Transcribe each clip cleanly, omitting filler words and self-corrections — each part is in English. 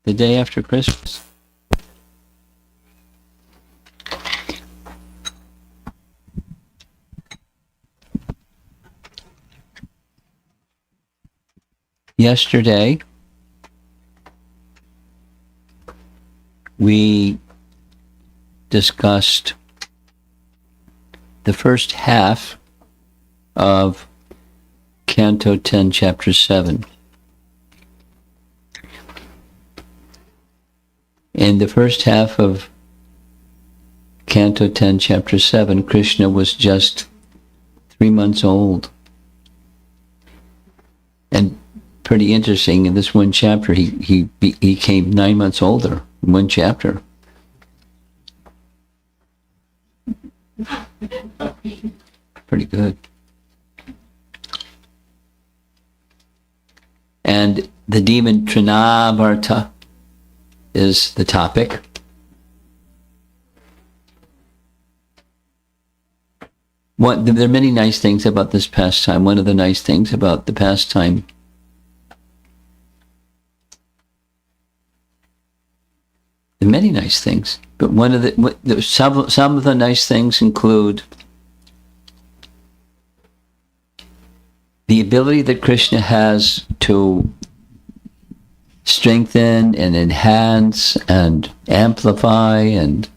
the day after Christmas. Yesterday, we discussed the first half of Canto 10, Chapter 7. In the first half of Canto 10, Chapter 7, Krishna was just 3 months old. And pretty interesting, in this one chapter, he became 9 months older in one chapter. Pretty good. And the demon Tṛṇāvarta is the topic. There are many nice things about this pastime. One of the nice things about the pastime there are many nice things, but some of the nice things include the ability that Krishna has to strengthen and enhance and amplify and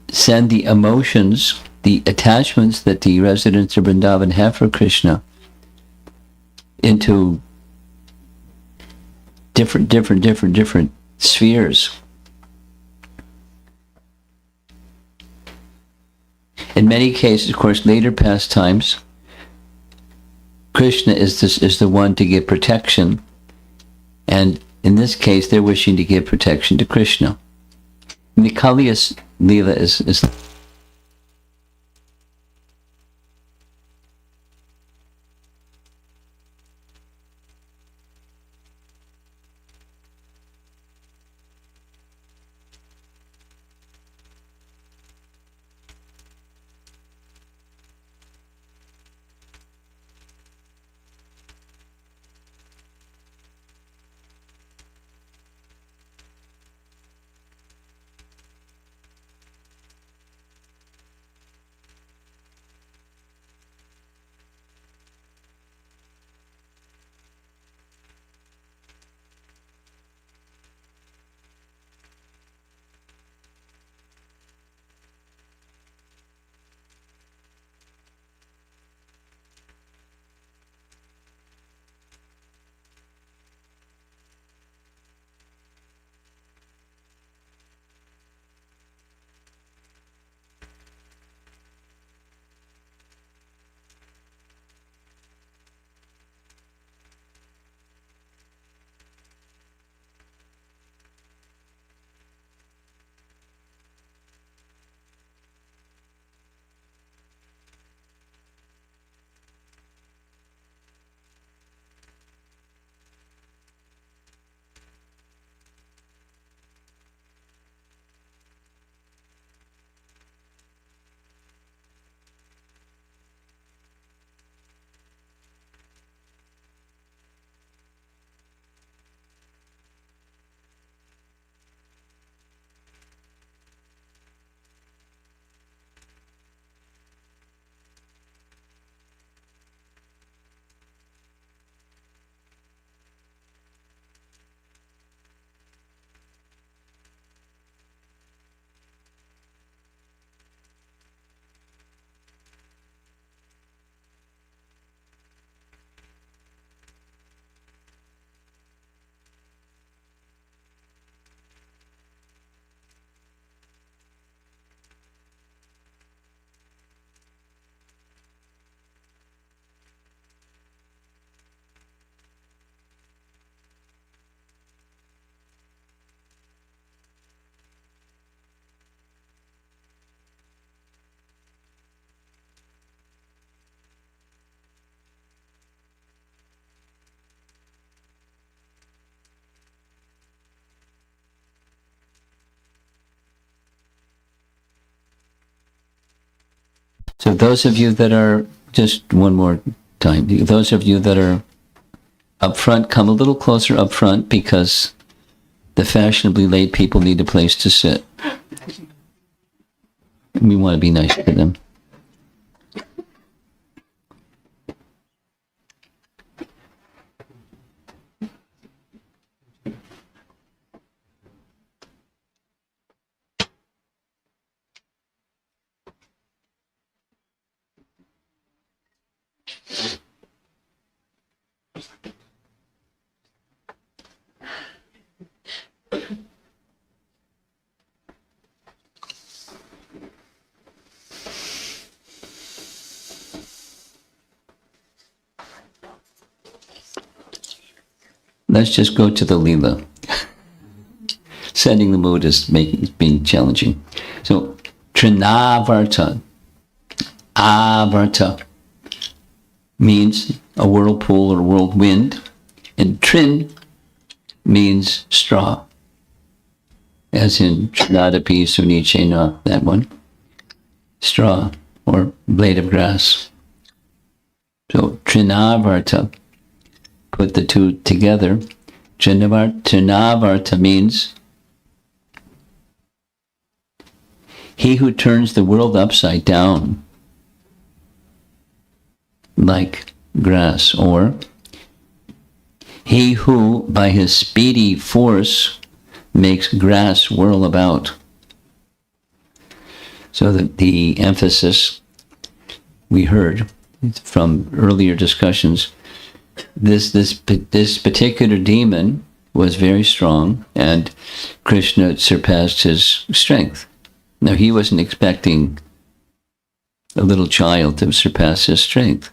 send the emotions, the attachments that the residents of Vrindavan have for Krishna into different spheres. In many cases, of course, later pastimes, Krishna is the one to give protection, and in this case, they're wishing to give protection to Krishna. And the Kali's Leela is so those of you that are, just one more time, those of you that are up front, come a little closer up front because the fashionably late people need a place to sit. We want to be nice to them. Let's just go to the Leela. Setting the mood is being challenging. So, Tṛṇāvarta, Avarta, means a whirlpool or whirlwind, and Trin means straw, as in Tṛṇādapi Sunichena, that one, straw or blade of grass. So, Tṛṇāvarta. Put the two together. Tṛṇāvarta means he who turns the world upside down like grass, or he who by his speedy force makes grass whirl about. So the emphasis we heard from earlier discussions, this particular demon was very strong, and Krishna surpassed his strength. Now, he wasn't expecting a little child to surpass his strength.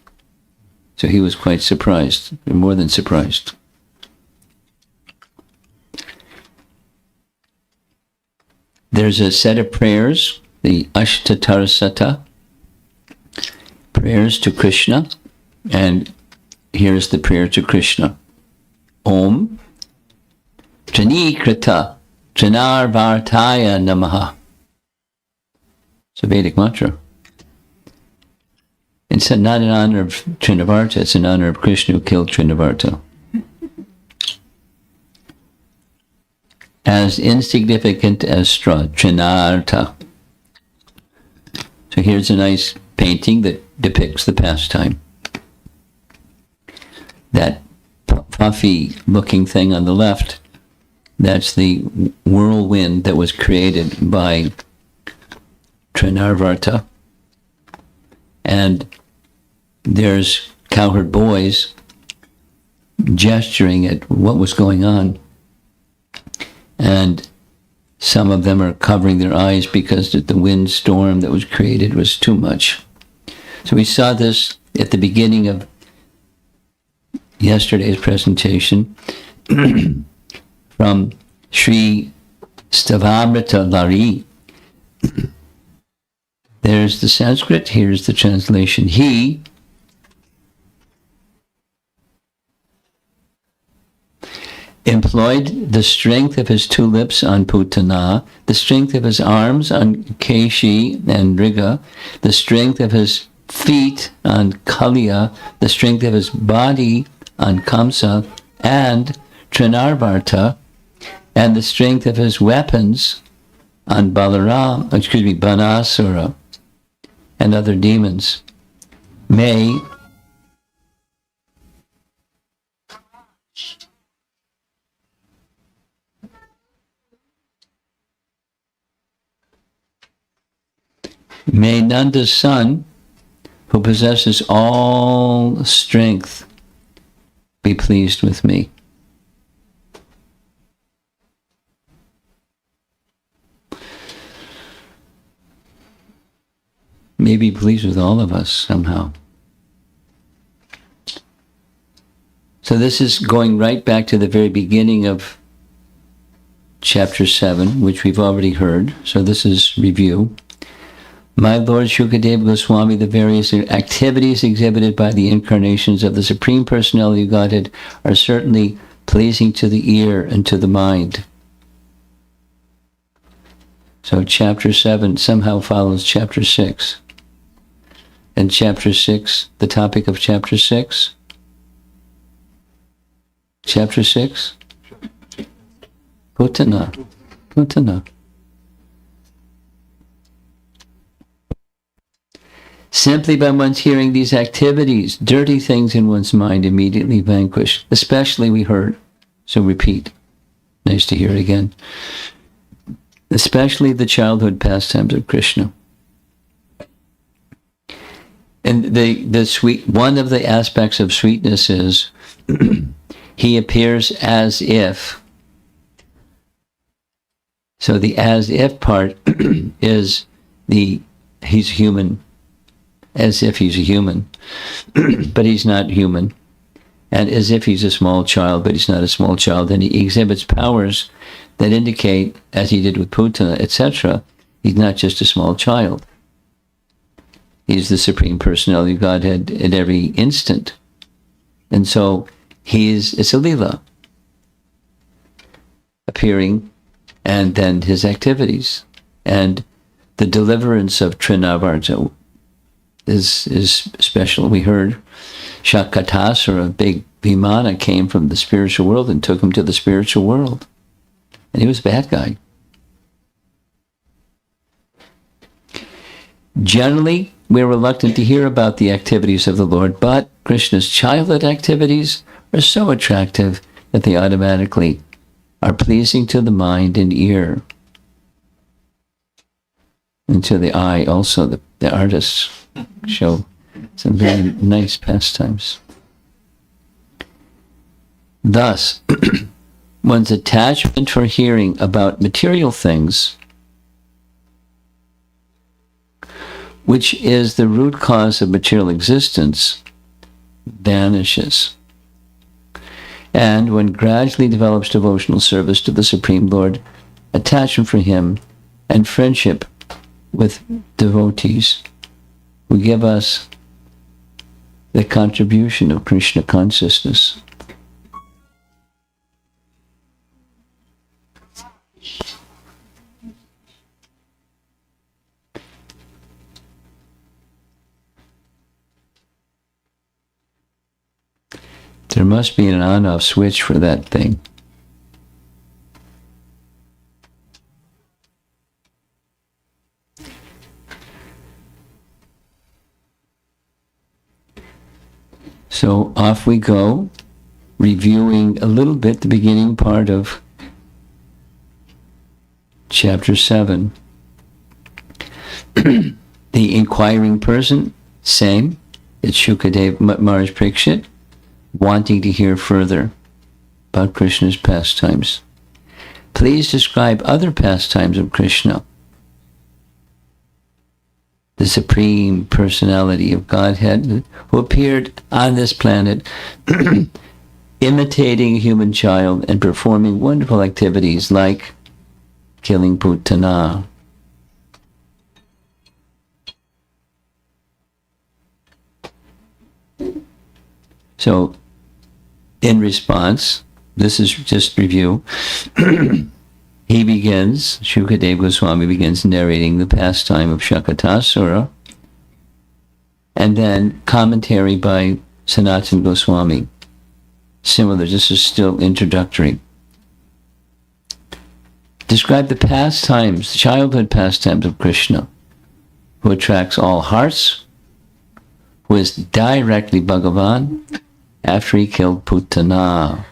So he was quite surprised, more than surprised. There's a set of prayers, the Ashtatarasata, prayers to Krishna, and here's the prayer to Krishna. Om Tṛṇīkrita Tṛṇāvartaya Namaha. It's a Vedic mantra. It's not in honor of Tṛṇāvarta, it's in honor of Krishna who killed Tṛṇāvarta. As insignificant as straw, Tṛṇārta. So here's a nice painting that depicts the pastime. That puffy looking thing on the left, that's the whirlwind that was created by Tṛṇāvarta. And there's cowherd boys gesturing at what was going on. And some of them are covering their eyes because the windstorm that was created was too much. So we saw this at the beginning of yesterday's presentation from Sri Stavamrita Lari. There's the Sanskrit, here's the translation. He employed the strength of his two lips on Putana, the strength of his arms on Keshi and Riga, the strength of his feet on Kaliya, the strength of his body on Kamsa and Tṛṇāvarta, and the strength of his weapons on Banasura and other demons. May Nanda's son, who possesses all strength, be pleased with me. May be pleased with all of us somehow. So this is going right back to the very beginning of chapter 7, which we've already heard. So this is review. My Lord Shukadeva Goswami, the various activities exhibited by the incarnations of the Supreme Personality of Godhead are certainly pleasing to the ear and to the mind. So chapter 7 somehow follows chapter 6. And chapter 6, the topic of chapter 6, Chapter 6? Putana. Simply by one's hearing these activities, dirty things in one's mind immediately vanish. Especially, we heard, so repeat. Nice to hear it again. Especially the childhood pastimes of Krishna. And the sweet, one of the aspects of sweetness is he appears as if. So the as if part is he's human, as if he's a human, but he's not human. And as if he's a small child, but he's not a small child. And he exhibits powers that indicate, as he did with Putana, etc., he's not just a small child. He's the Supreme Personality of Godhead at every instant. And so it's a lila appearing, and then his activities. And the deliverance of Tṛṇāvarta is special. We heard Shakatasura, a big Vimana, came from the spiritual world and took him to the spiritual world. And he was a bad guy. Generally, we're reluctant to hear about the activities of the Lord, but Krishna's childhood activities are so attractive that they automatically are pleasing to the mind and ear. And to the eye also. The artists show some very nice pastimes. Thus, one's attachment for hearing about material things, which is the root cause of material existence, vanishes. And one gradually develops devotional service to the Supreme Lord, attachment for Him, and friendship with devotees who give us the contribution of Krishna consciousness. There must be an on-off switch for that thing. So off we go, reviewing a little bit the beginning part of chapter 7. The inquiring person, same. It's Shukadev Maharaj Parikshit, wanting to hear further about Krishna's pastimes. Please describe other pastimes of Krishna, the Supreme Personality of Godhead, who appeared on this planet imitating a human child and performing wonderful activities like killing Putana. So, in response, this is just review, he begins, Shukadeva Goswami begins narrating the pastime of Shakatasura, and then commentary by Sanatana Goswami. Similar, this is still introductory. Describe the pastimes, childhood pastimes of Krishna, who attracts all hearts, who is directly Bhagavan after he killed Putana.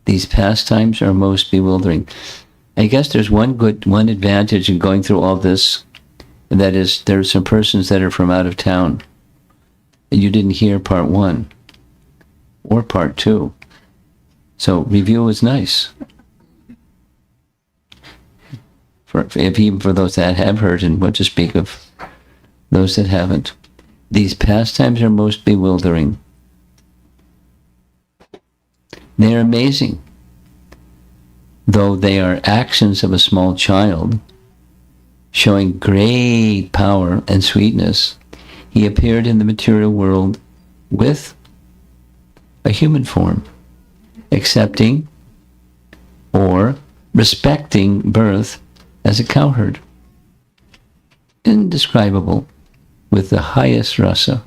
These pastimes are most bewildering. I guess there's one advantage in going through all this, and that is there are some persons that are from out of town, and you didn't hear part 1 or part 2. So review is nice. Even for those that have heard, and what to speak of those that haven't. These pastimes are most bewildering. They are amazing. Though they are actions of a small child, showing great power and sweetness, he appeared in the material world with a human form, accepting or respecting birth as a cowherd. Indescribable, with the highest rasa.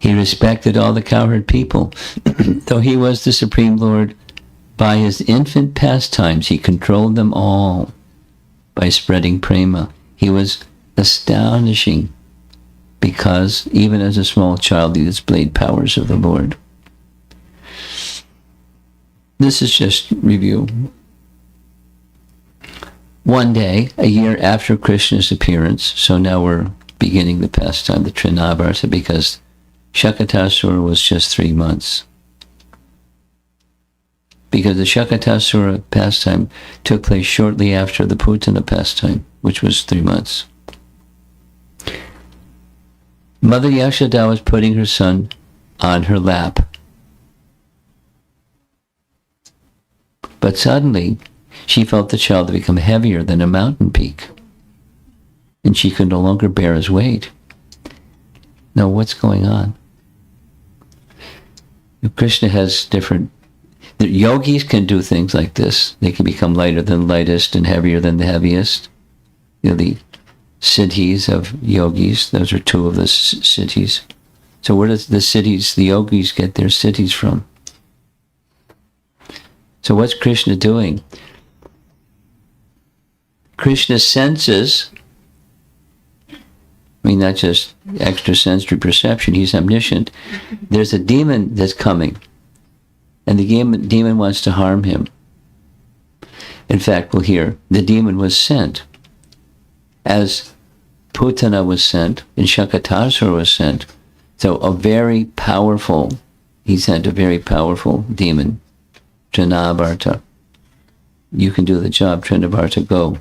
He respected all the cowherd people. Though he was the Supreme Lord, by his infant pastimes, he controlled them all by spreading prema. He was astonishing because even as a small child, he displayed powers of the Lord. This is just review. One day, a year after Krishna's appearance, so now we're beginning the pastime, the Tṛṇāvarta, because Shakatasura was just 3 months. Because the Shakatasura pastime took place shortly after the Putana pastime, which was 3 months. Mother Yashoda was putting her son on her lap. But suddenly, she felt the child had become heavier than a mountain peak, and she could no longer bear his weight. Now, what's going on? Krishna has different... The yogis can do things like this. They can become lighter than the lightest and heavier than the heaviest. The siddhis of yogis, those are 2 of the siddhis. So where does the siddhis, the yogis, get their siddhis from? So what's Krishna doing? Krishna senses, not just extrasensory perception, he's omniscient. There's a demon that's coming, and the demon wants to harm him. In fact, we'll hear, the demon was sent. As Putana was sent, and Shakatasura was sent. So he sent a very powerful demon, Tṛṇāvarta. You can do the job, Tṛṇāvarta, go.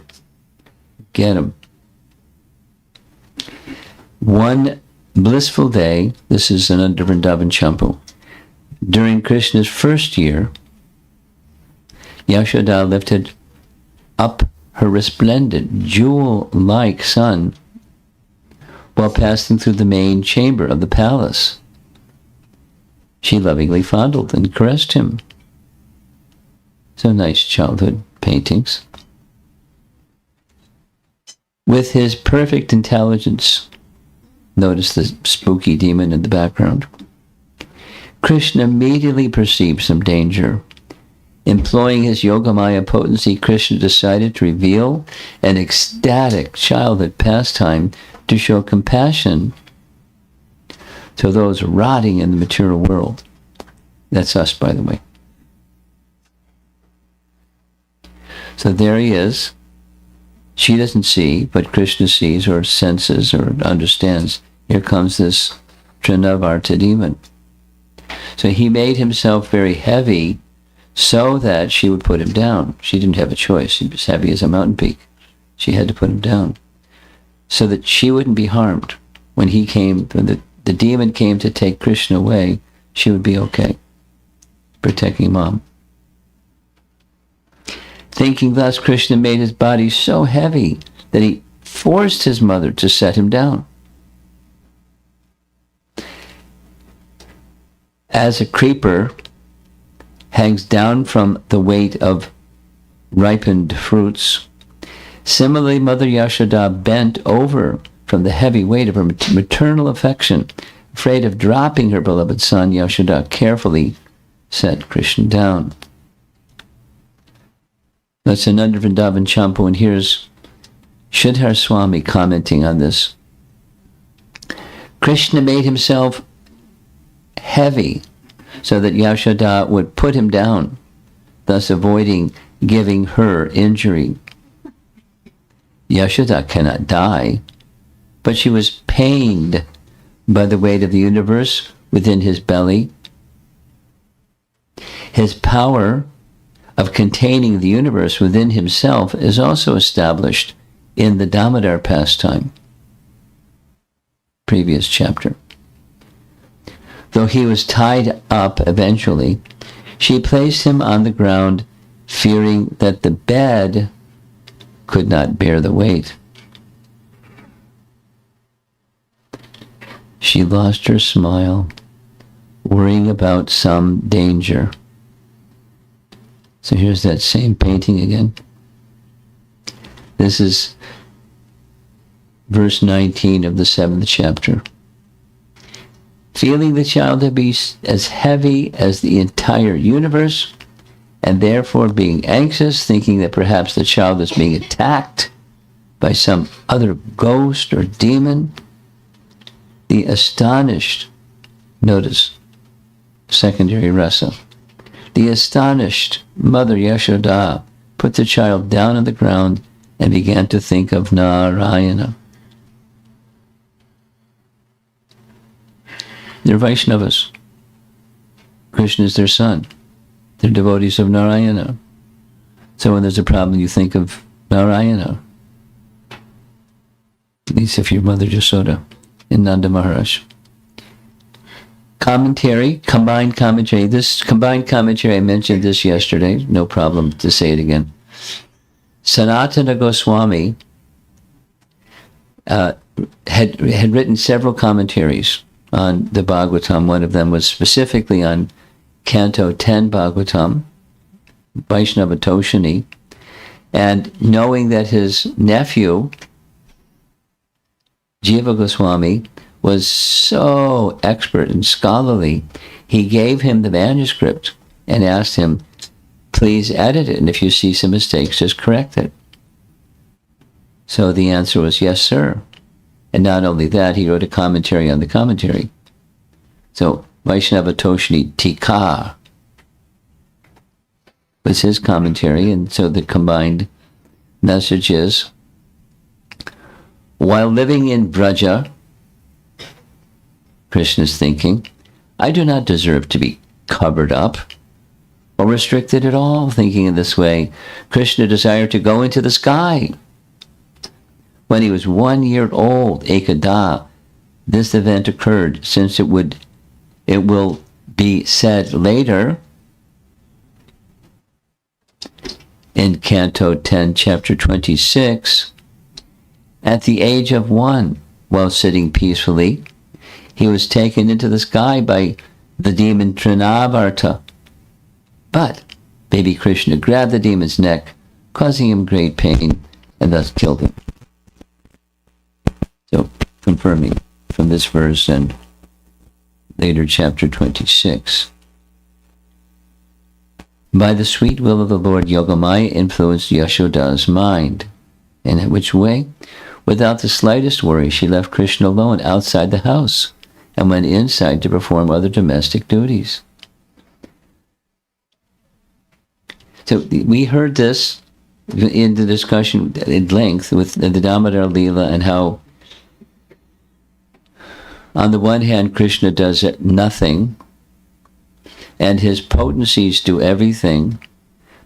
Get him. One blissful day, this is another Vrindavan Champu, during Krishna's first year, Yashoda lifted up her resplendent, jewel-like son while passing through the main chamber of the palace. She lovingly fondled and caressed him. So nice childhood paintings. With his perfect intelligence, notice the spooky demon in the background, Krishna immediately perceived some danger. Employing his Yogamaya potency, Krishna decided to reveal an ecstatic childhood pastime to show compassion to those rotting in the material world. That's us, by the way. So there he is. She doesn't see, but Krishna sees or senses or understands. Here comes this Tṛṇāvarta demon. So he made himself very heavy so that she would put him down. She didn't have a choice. He was heavy as a mountain peak. She had to put him down so that she wouldn't be harmed. When the demon came to take Krishna away, she would be okay, protecting mom. Thinking thus, Krishna made his body so heavy that he forced his mother to set him down. As a creeper hangs down from the weight of ripened fruits, similarly Mother Yashoda bent over from the heavy weight of her maternal affection. Afraid of dropping her beloved son, Yashoda carefully set Krishna down. That's another Vrindavan Champu, and here's Sridhar Swami commenting on this. Krishna made himself heavy so that Yashoda would put him down, thus avoiding giving her injury. Yashoda cannot die, but she was pained by the weight of the universe within his belly. His power of containing the universe within himself is also established in the Damodar pastime, previous chapter. Though he was tied up eventually, she placed him on the ground, fearing that the bed could not bear the weight. She lost her smile, worrying about some danger. So here's that same painting again. This is verse 19 of the 7th chapter. feeling the child to be as heavy as the entire universe, and therefore being anxious, thinking that perhaps the child is being attacked by some other ghost or demon. The astonished, notice, secondary rasa, the astonished Mother Yashoda put the child down on the ground and began to think of Narayana. They're Vaishnavas. Krishna is their son. They're devotees of Narayana. So when there's a problem, you think of Narayana. At least if you're Mother Yasoda in Nanda Maharaj. Commentary, combined commentary. This combined commentary, I mentioned this yesterday. No problem to say it again. Sanatana Goswami had written several commentaries on the Bhagavatam. One of them was specifically on Canto 10 Bhagavatam, Vaishnava Toshini. And knowing that his nephew, Jiva Goswami, was so expert and scholarly, he gave him the manuscript and asked him, please edit it, and if you see some mistakes, just correct it. So the answer was, yes, sir. And not only that, he wrote a commentary on the commentary. So Vaishnava Toshini Tika was his commentary, and so the combined message is, while living in Vraja, Krishna's thinking, I do not deserve to be covered up or restricted at all. Thinking in this way, Krishna desired to go into the sky. When he was 1 year old, Ekada, this event occurred, since it will be said later in Canto 10, Chapter 26, at the age of 1, while sitting peacefully, he was taken into the sky by the demon Tṛṇāvarta. But baby Krishna grabbed the demon's neck, causing him great pain, and thus killed him. So, confirming from this verse and later chapter 26. By the sweet will of the Lord, Yogamaya influenced Yashoda's mind. In which way? Without the slightest worry, she left Krishna alone outside the house and went inside to perform other domestic duties. So we heard this in the discussion at length with the Damodar Leela, and how on the one hand Krishna does nothing and his potencies do everything,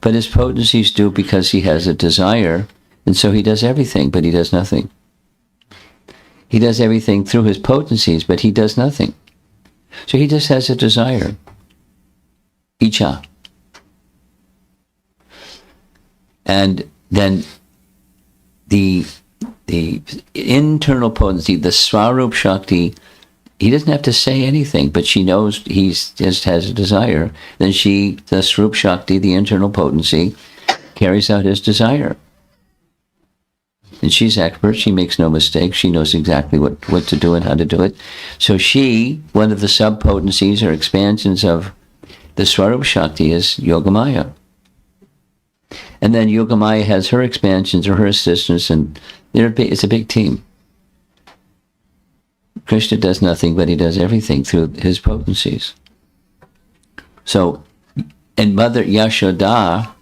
but his potencies do because he has a desire, and so he does everything, but he does nothing. He does everything through his potencies, but he does nothing. So he just has a desire. Icha. And then the internal potency, the Swarup Shakti, he doesn't have to say anything, but she knows he just has a desire. Then the Swarup Shakti, the internal potency, carries out his desire. And she's expert. She makes no mistakes. She knows exactly what to do and how to do it. So one of the sub-potencies or expansions of the Swarup Shakti is Yogamaya. And then Yogamaya has her expansions or her assistants, and it's a big team. Krishna does nothing, but he does everything through his potencies. So, and Mother Yashoda,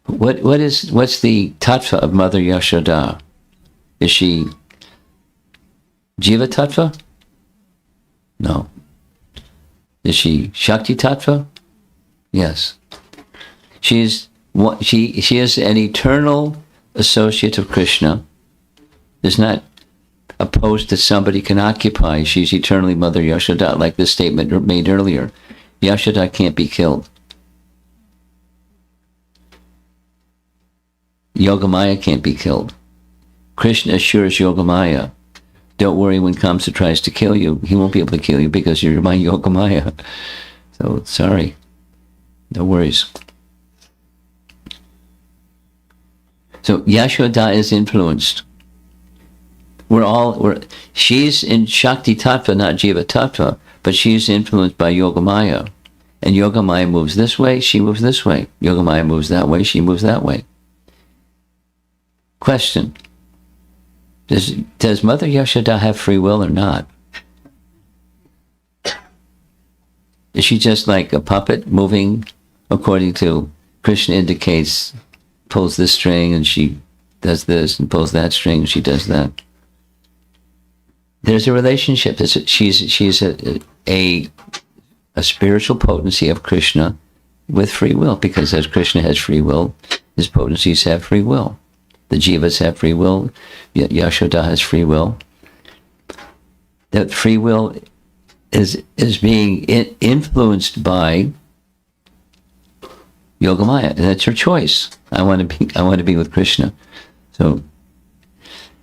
what's the tattva of Mother Yashoda? Is she Jiva tattva? No. Is she Shakti tattva? Yes. She is an eternal associate of Krishna. Is not a post that somebody can occupy. She's eternally Mother Yashoda, like the statement made earlier. Yashoda can't be killed. Yogamaya can't be killed. Krishna assures Yogamaya, don't worry when Kamsa tries to kill you. He won't be able to kill you because you're my Yogamaya. So, sorry. No worries. So, Yashoda is influenced she's in Shakti Tattva, not Jiva Tattva, but she's influenced by Yogamaya. And Yogamaya moves this way, she moves this way. Yogamaya moves that way, she moves that way. Question. Does Mother Yashoda have free will or not? Is she just like a puppet moving according to Krishna indicates, pulls this string and she does this, and pulls that string and she does that? There's a relationship. She's a spiritual potency of Krishna with free will, because as Krishna has free will, his potencies have free will. The jivas have free will. Yashoda has free will. That free will is being influenced by Yogamaya, and that's her choice. I want to be with Krishna, so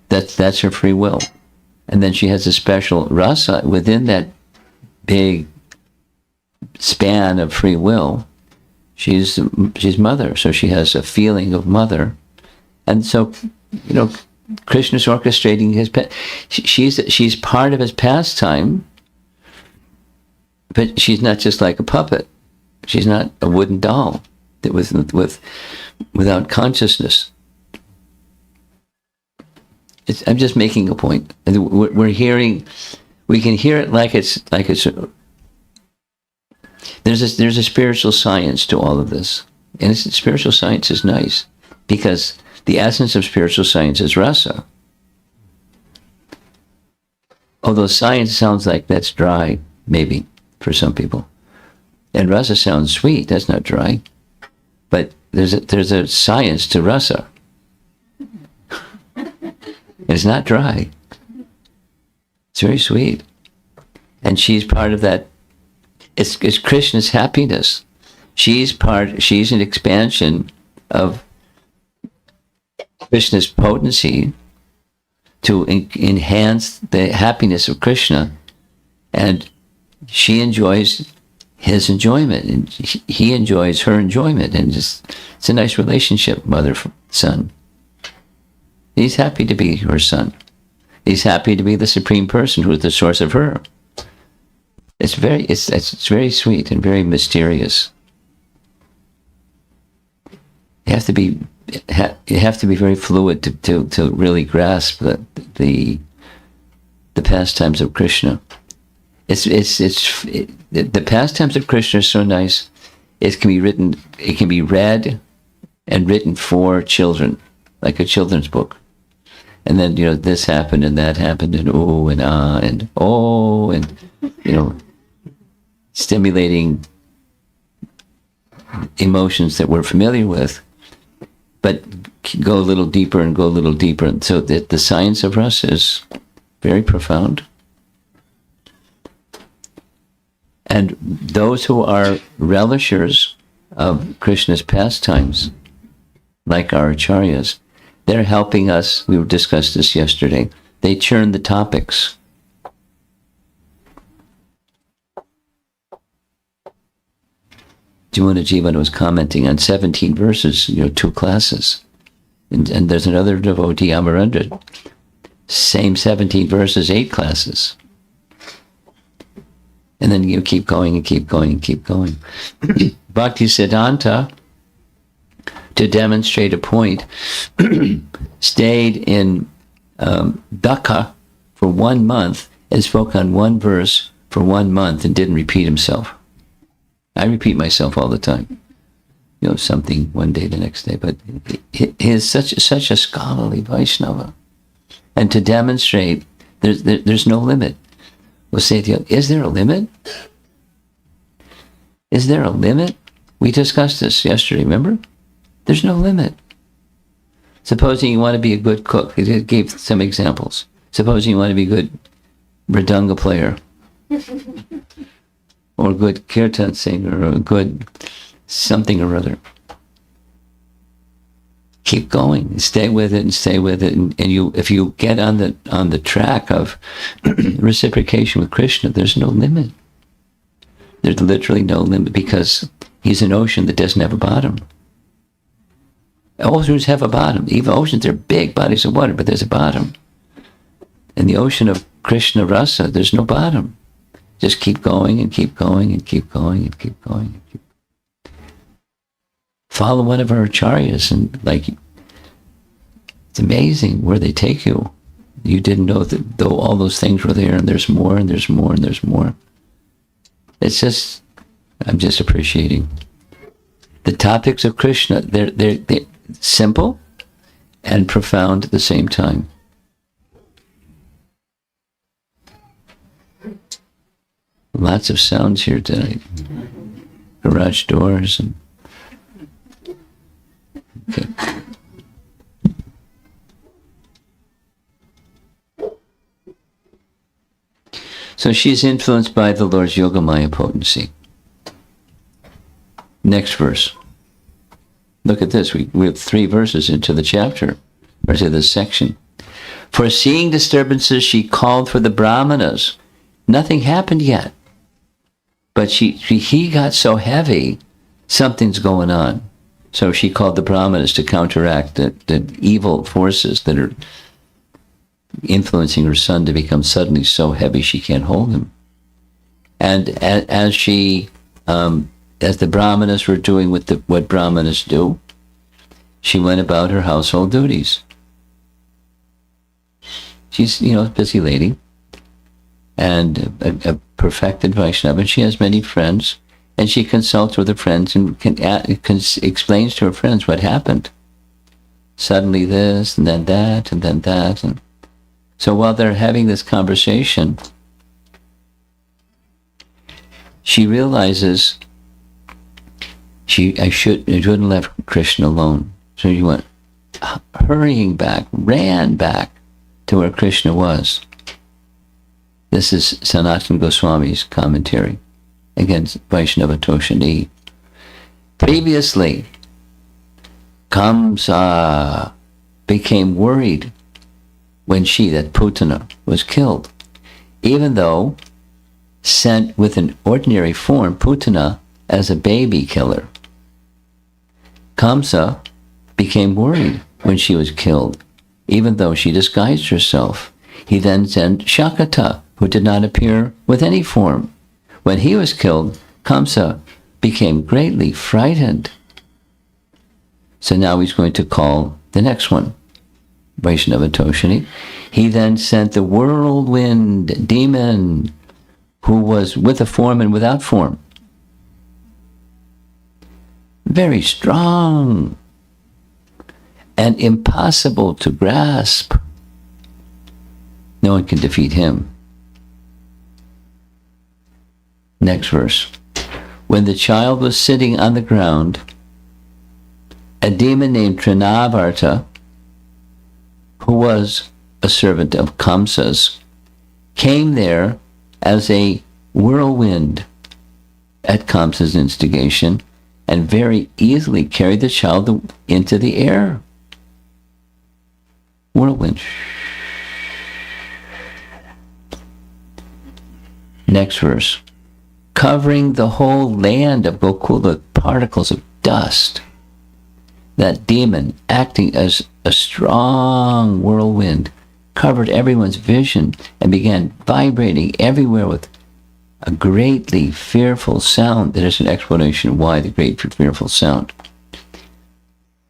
that's her free will. And then she has a special rasa within that big span of free will. She's mother, so she has a feeling of mother, and so Krishna's orchestrating his. She's part of his pastime, but she's not just like a puppet. She's not a wooden doll that without consciousness. I'm just making a point. We can hear it like it's. There's a spiritual science to all of this, and spiritual science is nice because the essence of spiritual science is rasa. Although science sounds like that's dry, maybe for some people, and rasa sounds sweet. That's not dry, but there's a science to rasa. It's not dry. It's very sweet. And she's part of that. It's Krishna's happiness. She's an expansion of Krishna's potency to enhance the happiness of Krishna. And she enjoys his enjoyment, and he enjoys her enjoyment. And it's a nice relationship, mother-son. He's happy to be her son. He's happy to be the supreme person who is the source of her. It's very sweet and very mysterious. You have to be very fluid to really grasp the pastimes of Krishna. The pastimes of Krishna are so nice. It can be read and written for children, like a children's book. And then, this happened and that happened and ooh and ah and oh and, stimulating emotions that we're familiar with, but go a little deeper and go a little deeper. And so the science of rasa is very profound. And those who are relishers of Krishna's pastimes, like our acharyas, they're helping us. We discussed this yesterday. They churn the topics. Jivana Jivan was commenting on 17 verses, 2 classes. And there's another devotee, Amarendra, same 17 verses, 8 classes. And then you keep going and keep going and keep going. Bhakti Siddhanta, to demonstrate a point, stayed in Dhaka for 1 month and spoke on 1 verse for 1 month and didn't repeat himself. I repeat myself all the time. Something one day, the next day. But he is such a scholarly Vaishnava. And to demonstrate, there's no limit. We'll say to you, is there a limit? Is there a limit? We discussed this yesterday, remember? There's no limit. Supposing you want to be a good cook. He gave some examples. Supposing you want to be a good mridanga player. Or a good kirtan singer, or a good something or other. Keep going. Stay with it and stay with it. And if you get on the track of reciprocation with Krishna, there's no limit. There's literally no limit, because he's an ocean that doesn't have a bottom. Oceans have a bottom. Even oceans are big bodies of water, but there's a bottom. the ocean of Krishna rasa, there's no bottom. Just keep going and keep going and keep going and keep going and keep. Follow one of our acharyas, and like, it's amazing where they take you. You didn't know that though all those things were there, and there's more and there's more and there's more. It's just, I'm just appreciating the topics of Krishna. They're simple and profound at the same time. Lots of sounds here tonight. Garage doors and okay. So she's influenced by the Lord's Yogamaya potency. Next verse. Look at this. We have 3 verses into the chapter, or to this section. Foreseeing disturbances, she called for the brahmanas. Nothing happened yet. But he got so heavy, something's going on. So she called the brahmanas to counteract the evil forces that are influencing her son to become suddenly so heavy she can't hold him. And as the brahmanas were doing what brahmanas do, she went about her household duties. She's, a busy lady and a perfected Vaishnava, and she has many friends, and she consults with her friends and explains to her friends what happened. Suddenly this, and then that, and then that. And so while they're having this conversation, she realizes I shouldn't have Krishna alone. So she went hurrying back, ran back to where Krishna was. This is Sanatana Goswami's commentary against Vaishnava Toshani. Previously, Kamsa became worried when she, that Putana, was killed. Even though sent with an ordinary form, Putana, as a baby killer. Kamsa became worried when she was killed, even though she disguised herself. He then sent Shakata, who did not appear with any form. When he was killed, Kamsa became greatly frightened. So now he's going to call the next one, Vaishnava Toshani. He then sent the whirlwind demon, who was with a form and without form. Very strong and impossible to grasp. No one can defeat him. Next verse. When the child was sitting on the ground, a demon named Tṛṇāvarta, who was a servant of Kamsa's, came there as a whirlwind at Kamsa's instigation and very easily carried the child into the air. Whirlwind. Next verse. Covering the whole land of Gokula with particles of dust. That demon, acting as a strong whirlwind, covered everyone's vision and began vibrating everywhere with a greatly fearful sound. That is an explanation why the great fearful sound.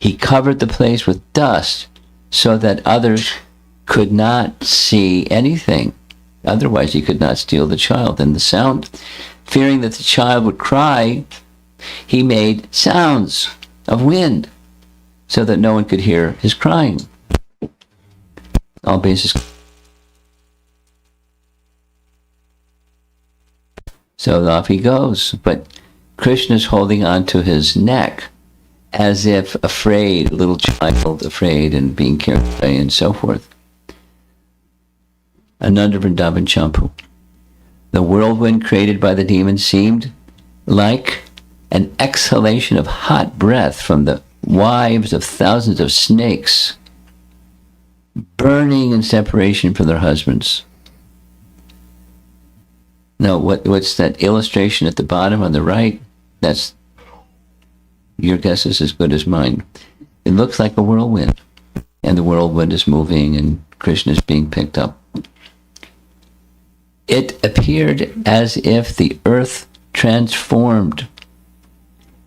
He covered the place with dust so that others could not see anything. Otherwise, he could not steal the child. And the sound, fearing that the child would cry, he made sounds of wind so that no one could hear his crying. All bases. So off he goes. But Krishna's holding on to his neck as if afraid, little child afraid and being carried away and so forth. Ananda Vrindavan Champu. The whirlwind created by the demon seemed like an exhalation of hot breath from the wives of thousands of snakes burning in separation from their husbands. Now, what's that illustration at the bottom on the right? That's, your guess is as good as mine. It looks like a whirlwind, and the whirlwind is moving, and Krishna is being picked up. It appeared as if the earth transformed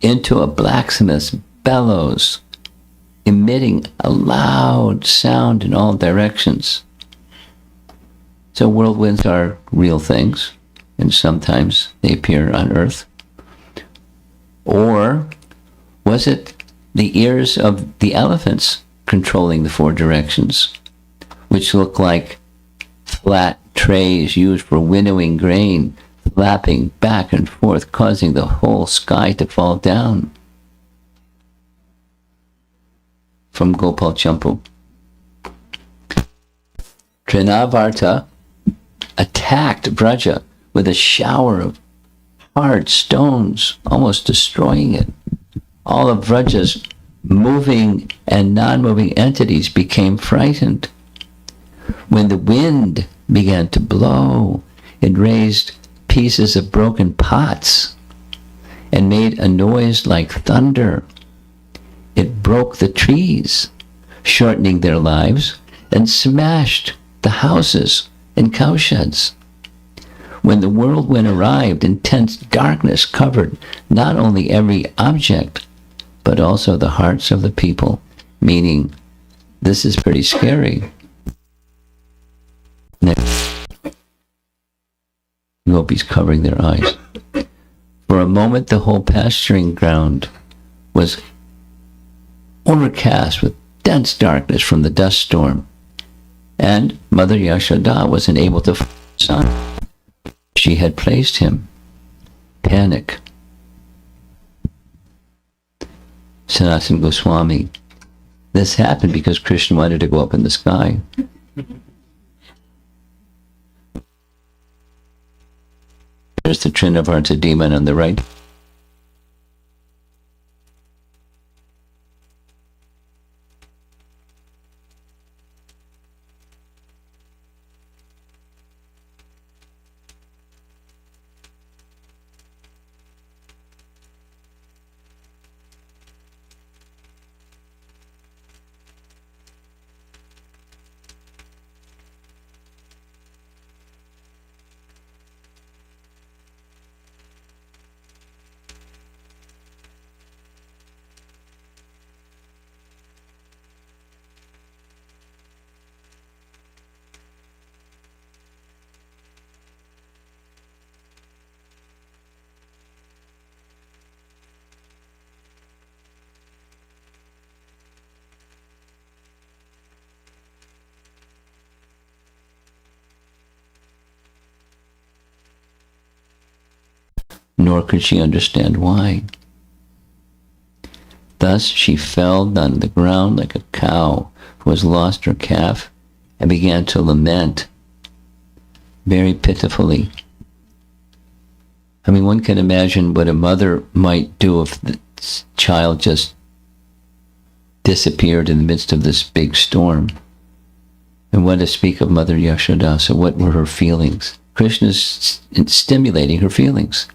into a blacksmith's bellows, emitting a loud sound in all directions. So whirlwinds are real things, and sometimes they appear on earth. Or was it the ears of the elephants controlling the four directions, which look like flat trays used for winnowing grain, flapping back and forth, causing the whole sky to fall down? From Gopal Champu. Tṛṇāvarta attacked Vraja with a shower of hard stones, almost destroying it. All of Vraja's moving and non-moving entities became frightened. When the wind began to blow, it raised pieces of broken pots and made a noise like thunder. It broke the trees, shortening their lives, and smashed the houses and cowsheds. When the whirlwind arrived, intense darkness covered not only every object, but also the hearts of the people, meaning this is pretty scary. Next. Gopis covering their eyes. For a moment, the whole pasturing ground was overcast with dense darkness from the dust storm, and Mother Yashoda wasn't able to find her son. She had placed him. Panic. Sanatana Goswami. This happened because Krishna wanted to go up in the sky. There's the Tṛṇāvarta demon on the right. Nor could she understand why. Thus she fell on the ground like a cow who has lost her calf and began to lament very pitifully. I mean, one can imagine what a mother might do if the child just disappeared in the midst of this big storm. And what to speak of Mother Yashoda? So what were her feelings? Krishna's stimulating her feelings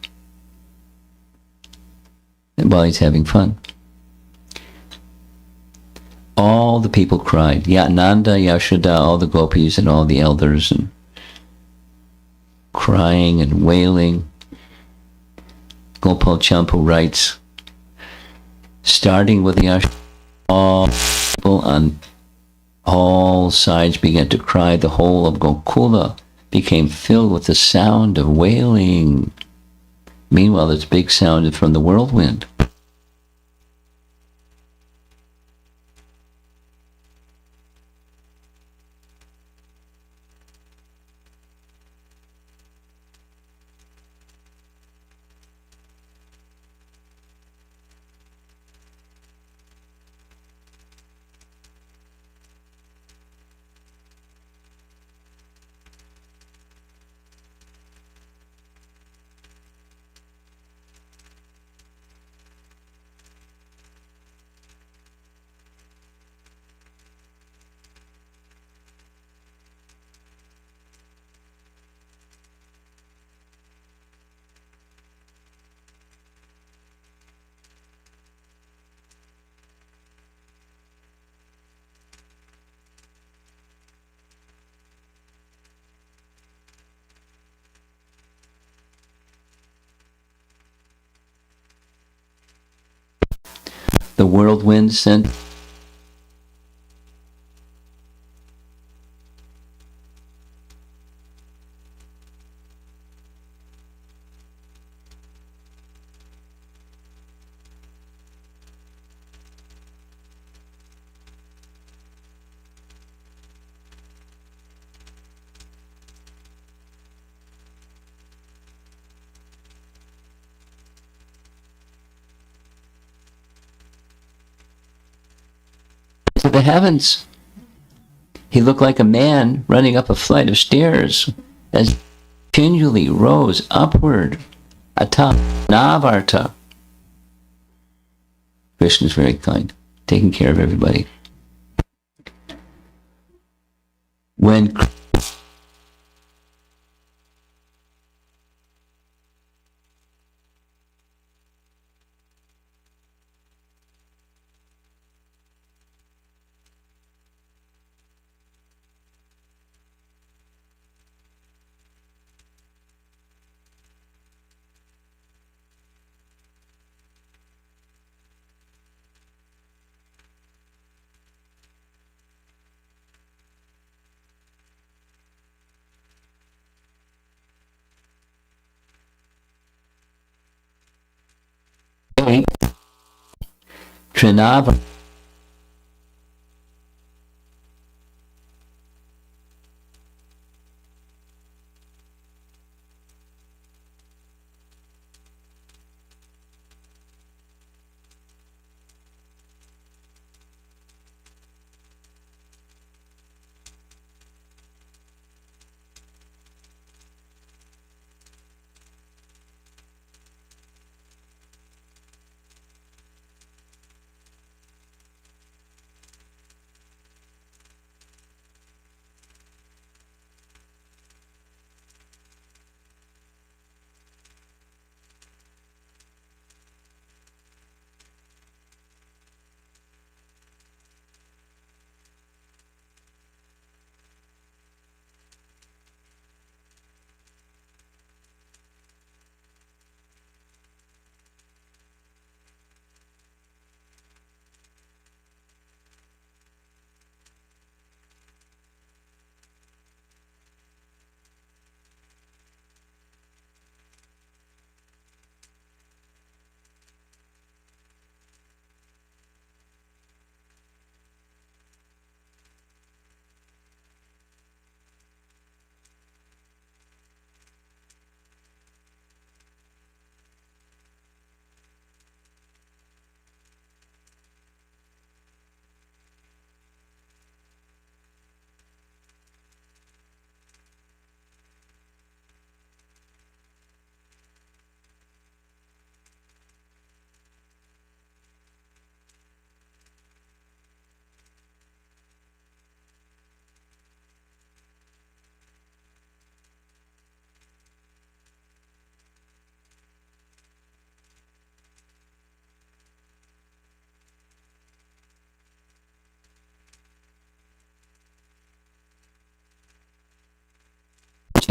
while he's having fun. All the people cried. Nanda, Yashoda, all the gopis and all the elders, and crying and wailing. Gopal Champu writes, starting with Yashoda, all people on all sides began to cry. The whole of Gokula became filled with the sound of wailing. Meanwhile, this big sound from the whirlwind. the whirlwind sent to the heavens. He looked like a man running up a flight of stairs as continually rose upward atop Tṛṇāvarta. Krishna is very kind, taking care of everybody. When Tṛṇāvarta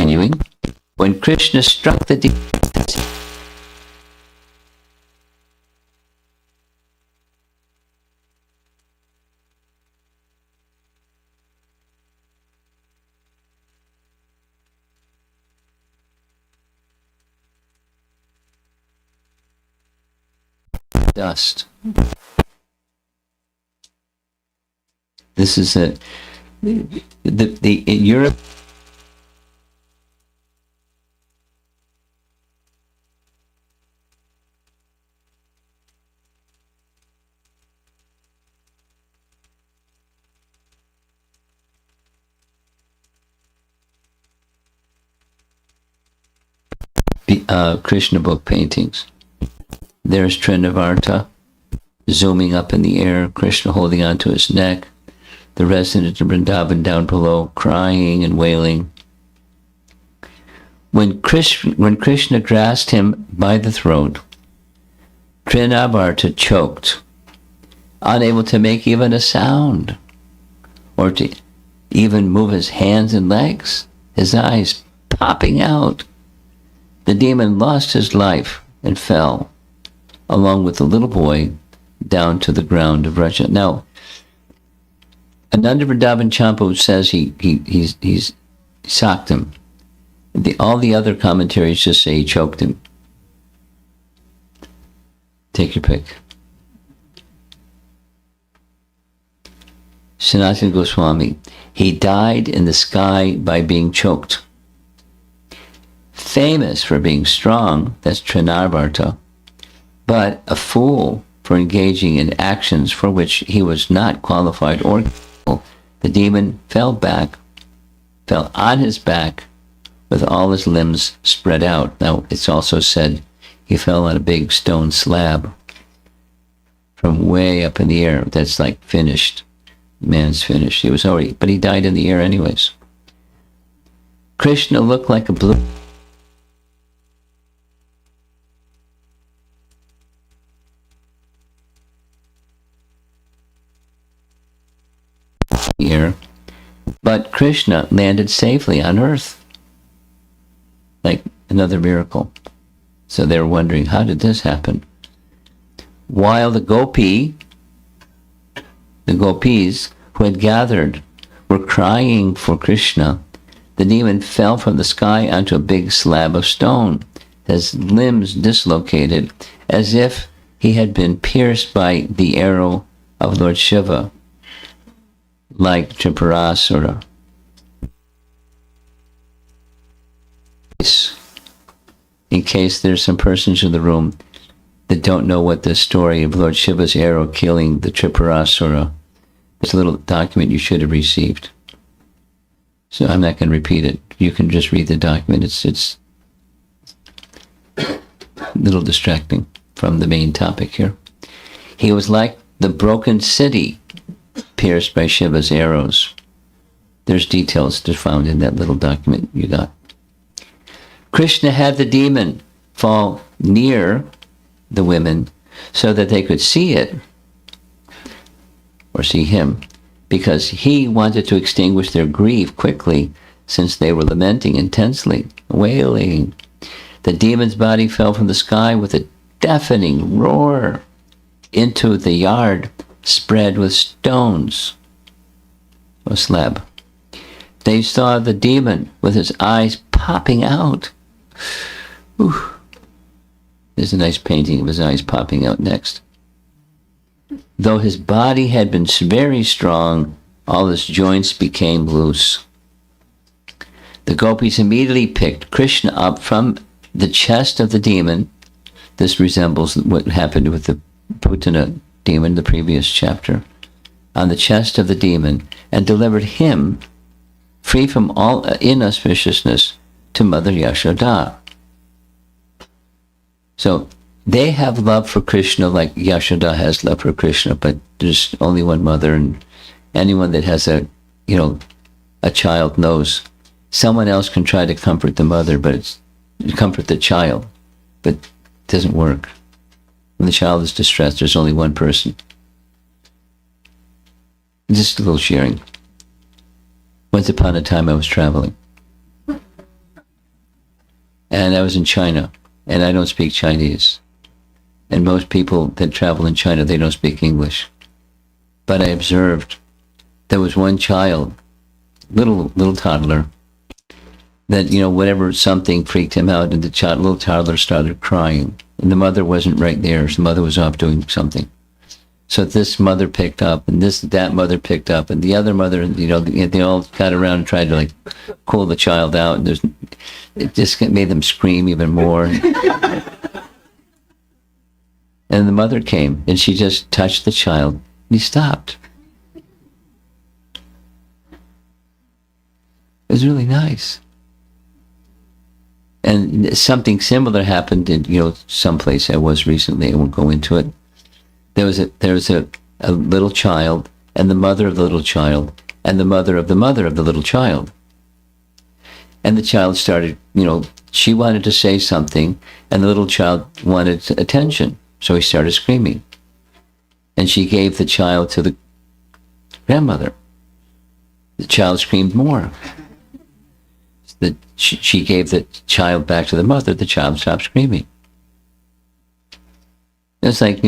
continuing. When Krishna struck the dust. This is the in Europe. Krishna book paintings. There's Tṛṇāvarta zooming up in the air, Krishna holding onto his neck, the resident of Vrindavan down below crying and wailing. When Krishna grasped him by the throat, Tṛṇāvarta choked, unable to make even a sound, or to even move his hands and legs, his eyes popping out. The demon lost his life and fell, along with the little boy down to the ground of Vraja. Now, Ananda Vrindavan Champu says he's socked him. All the other commentaries just say he choked him. Take your pick. Sanatana Goswami, he died in the sky by being choked. Famous for being strong, that's Tṛṇāvarta, but a fool for engaging in actions for which he was not qualified or capable. The demon fell on his back with all his limbs spread out. Now, it's also said he fell on a big stone slab from way up in the air. That's like finished. Man's finished. He was already, but he died in the air anyways. Krishna looked like a blue air, but Krishna landed safely on earth. Like another miracle. So they're wondering, how did this happen? While the gopis who had gathered were crying for Krishna, the demon fell from the sky onto a big slab of stone, his limbs dislocated, as if he had been pierced by the arrow of Lord Shiva, like Tripurasura. In case there's some persons in the room that don't know what the story of Lord Shiva's arrow killing the Tripurasura, it's a little document you should have received. So I'm not going to repeat it. You can just read the document. It's a little distracting from the main topic here. He was like the broken city pierced by Shiva's arrows. There's details to found in that little document you got. Krishna had the demon fall near the women so that they could see it, or see him, because he wanted to extinguish their grief quickly, since they were lamenting intensely, wailing. The demon's body fell from the sky with a deafening roar into the yard spread with stones, a slab. They saw the demon with his eyes popping out. Ooh. There's a nice painting of his eyes popping out next. Though his body had been very strong, all his joints became loose. The gopis immediately picked Krishna up from the chest of the demon. This resembles what happened with the Putana demon, the previous chapter. On the chest of the demon, and delivered him, free from all inauspiciousness, to Mother Yashoda. So they have love for Krishna like Yashoda has love for Krishna, but there's only one mother, and anyone that has a child knows someone else can try to comfort the mother, but comfort the child, but it doesn't work. When the child is distressed, there's only one person. Just a little sharing. Once upon a time I was traveling. And I was in China, and I don't speak Chinese. And most people that travel in China, they don't speak English. But I observed there was one child, little toddler, that, whatever, something freaked him out, and the little toddler started crying. And the mother wasn't right there. So the mother was off doing something. So this mother picked up, and that mother picked up, and the other mother, they all got around and tried to cool the child out, and it just made them scream even more. And the mother came, and she just touched the child, and he stopped. It was really nice. And something similar happened in, someplace I was recently. I won't go into it. There was a little child, and the mother of the little child, and the mother of the little child. And the child started, she wanted to say something, and the little child wanted attention. So he started screaming. And she gave the child to the grandmother. The child screamed more. She gave the child back to the mother. The child stopped screaming. It's like,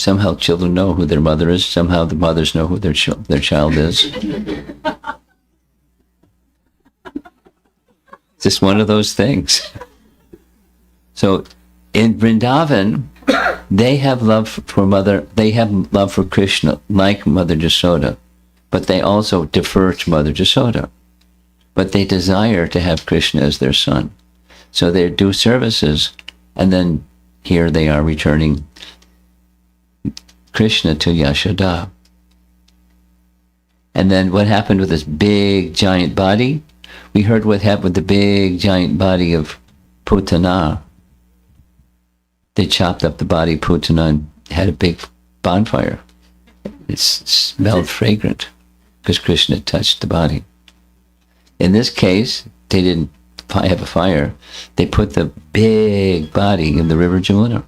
Somehow children know who their mother is. Somehow the mothers know who their child is. It's just one of those things. So in Vrindavan, they have love for Krishna like Mother Jasoda, but they also defer to Mother Jasoda. But they desire to have Krishna as their son. So they do services, and then here they are returning Krishna to Yashoda. And then what happened with this big giant body? We heard what happened with the big giant body of Putana. They chopped up the body of Putana and had a big bonfire. It smelled fragrant because Krishna touched the body. In this case, they didn't have a fire. They put the big body in the river Jamuna.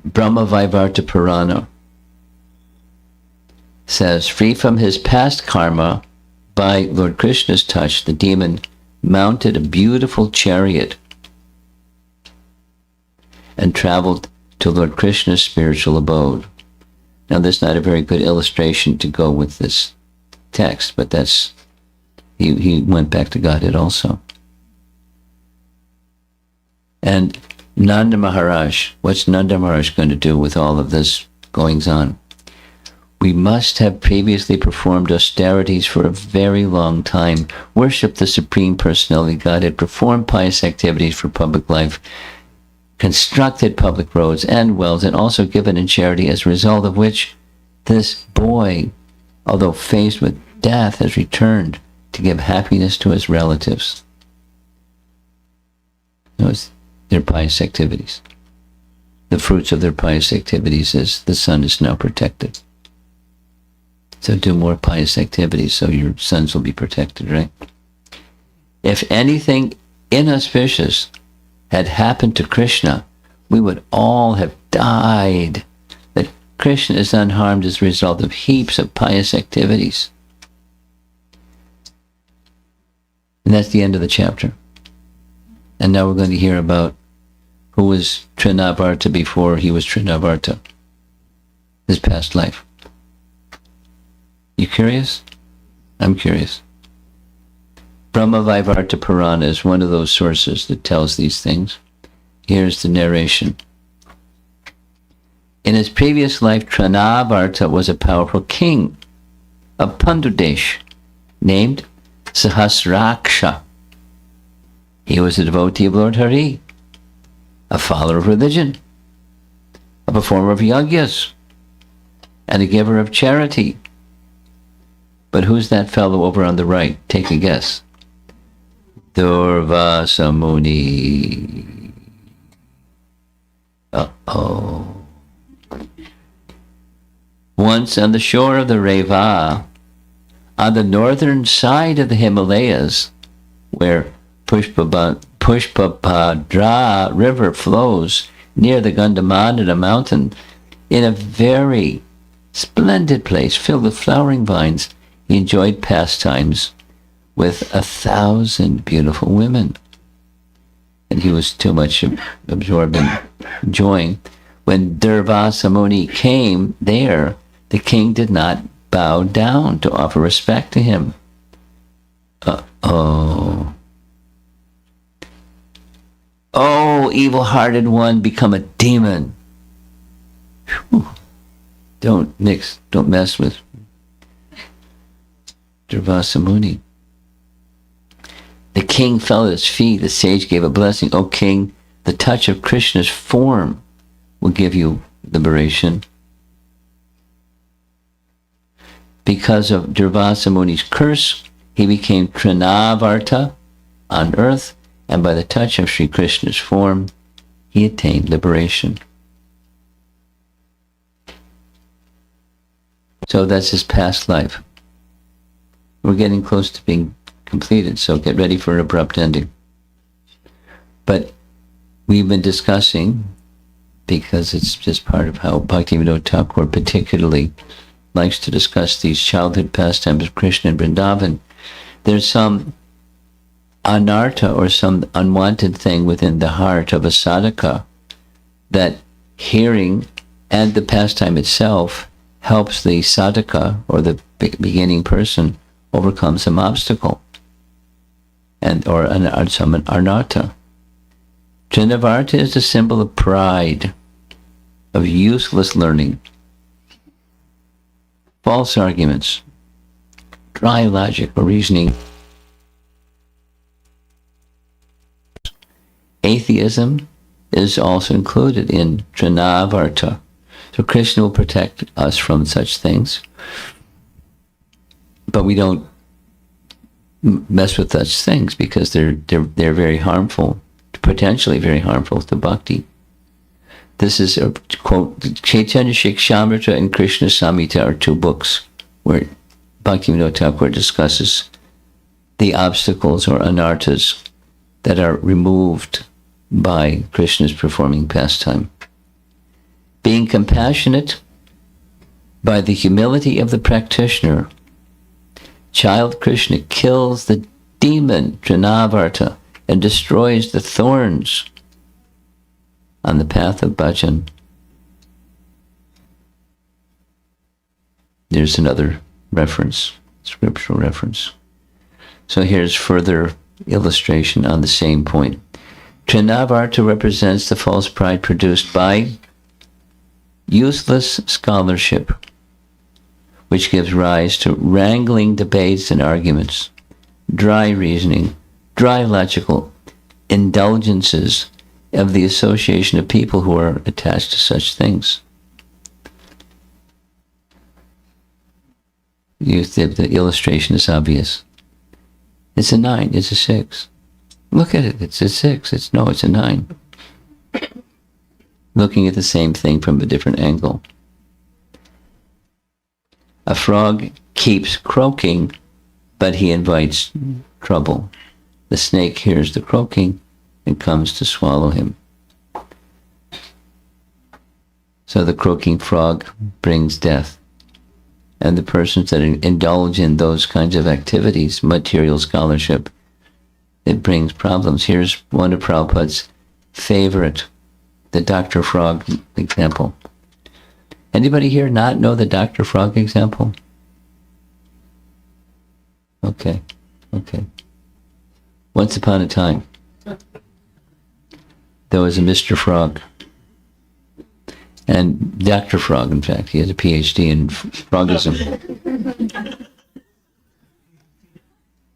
Tṛṇāvarta Purana says, free from his past karma, by Lord Krishna's touch, the demon mounted a beautiful chariot and traveled to Lord Krishna's spiritual abode. Now, that's not a very good illustration to go with this text, but that's, he went back to Godhead also. And Nanda Maharaj, what's Nanda Maharaj going to do with all of this goings on? We must have previously performed austerities for a very long time, worshipped the Supreme Personality of Godhead, performed pious activities for public life, constructed public roads and wells, and also given in charity, as a result of which this boy, although faced with death, has returned to give happiness to his relatives. It's their pious activities. The fruits of their pious activities is the son is now protected. So do more pious activities so your sons will be protected, right? If anything inauspicious had happened to Krishna, we would all have died. That Krishna is unharmed as a result of heaps of pious activities. And that's the end of the chapter. And now we're going to hear about who was Tṛṇāvarta before he was Tṛṇāvarta, his past life. You curious? I'm curious. Tṛṇāvarta Purana is one of those sources that tells these things. Here's the narration. In his previous life, Tṛṇāvarta was a powerful king of Pandudesh named Sahasraksha. He was a devotee of Lord Hari, a follower of religion, a performer of yagyas, and a giver of charity. But who's that fellow over on the right? Take a guess. Durvasa Muni. Uh-oh. Once on the shore of the Reva, on the northern side of the Himalayas, where Pushpapadra River flows near the Gandhamadana mountain, in a very splendid place filled with flowering vines, he enjoyed pastimes with 1,000 beautiful women. And he was too much absorbed in enjoying. When Durvasa Muni came there, the king did not bow down to offer respect to him. Uh-oh. Oh, evil-hearted one, become a demon. Whew. Don't mess with Durvasa Muni. The king fell at his feet. The sage gave a blessing. O king, the touch of Krishna's form will give you liberation. Because of Durvasa Muni's curse, he became Tṛṇāvarta on earth, and by the touch of Sri Krishna's form, he attained liberation. So that's his past life. We're getting close to being completed, so get ready for an abrupt ending. But we've been discussing, because it's just part of how Bhaktivinoda Thakur particularly likes to discuss these childhood pastimes of Krishna and Vrindavan, there's some anartha or some unwanted thing within the heart of a sadhaka that hearing and the pastime itself helps the sadhaka, or the beginning person, overcome some obstacle, or some anartha. Tṛṇāvarta is a symbol of pride, of useless learning, false arguments, dry logic or reasoning. Atheism is also included in Tṛṇāvarta. So Krishna will protect us from such things, but we don't mess with such things because they're very harmful, potentially very harmful to bhakti. This is a quote. Chaitanya Shikshamrita and Krishna Samhita are two books where Bhaktivinoda Thakur discusses the obstacles or anarthas that are removed by Krishna's performing pastime. Being compassionate by the humility of the practitioner, child Krishna kills the demon Tṛṇāvarta and destroys the thorns on the path of bhajan. There's another reference, scriptural reference. So here's further illustration on the same point. Tṛṇāvarta represents the false pride produced by useless scholarship, which gives rise to wrangling debates and arguments, dry reasoning, dry logical indulgences of the association of people who are attached to such things. The illustration is obvious. It's a 9, it's a 6. Look at it, it's a 6, it's a 9. Looking at the same thing from a different angle. A frog keeps croaking, but he invites trouble. The snake hears the croaking and comes to swallow him. So the croaking frog brings death. And the persons that indulge in those kinds of activities, material scholarship, it brings problems. Here's one of Prabhupada's favorite, the Dr. Frog example. Anybody here not know the Dr. Frog example? Okay. Once upon a time, there was a Mr. Frog. And Dr. Frog, in fact, he has a PhD in frogism.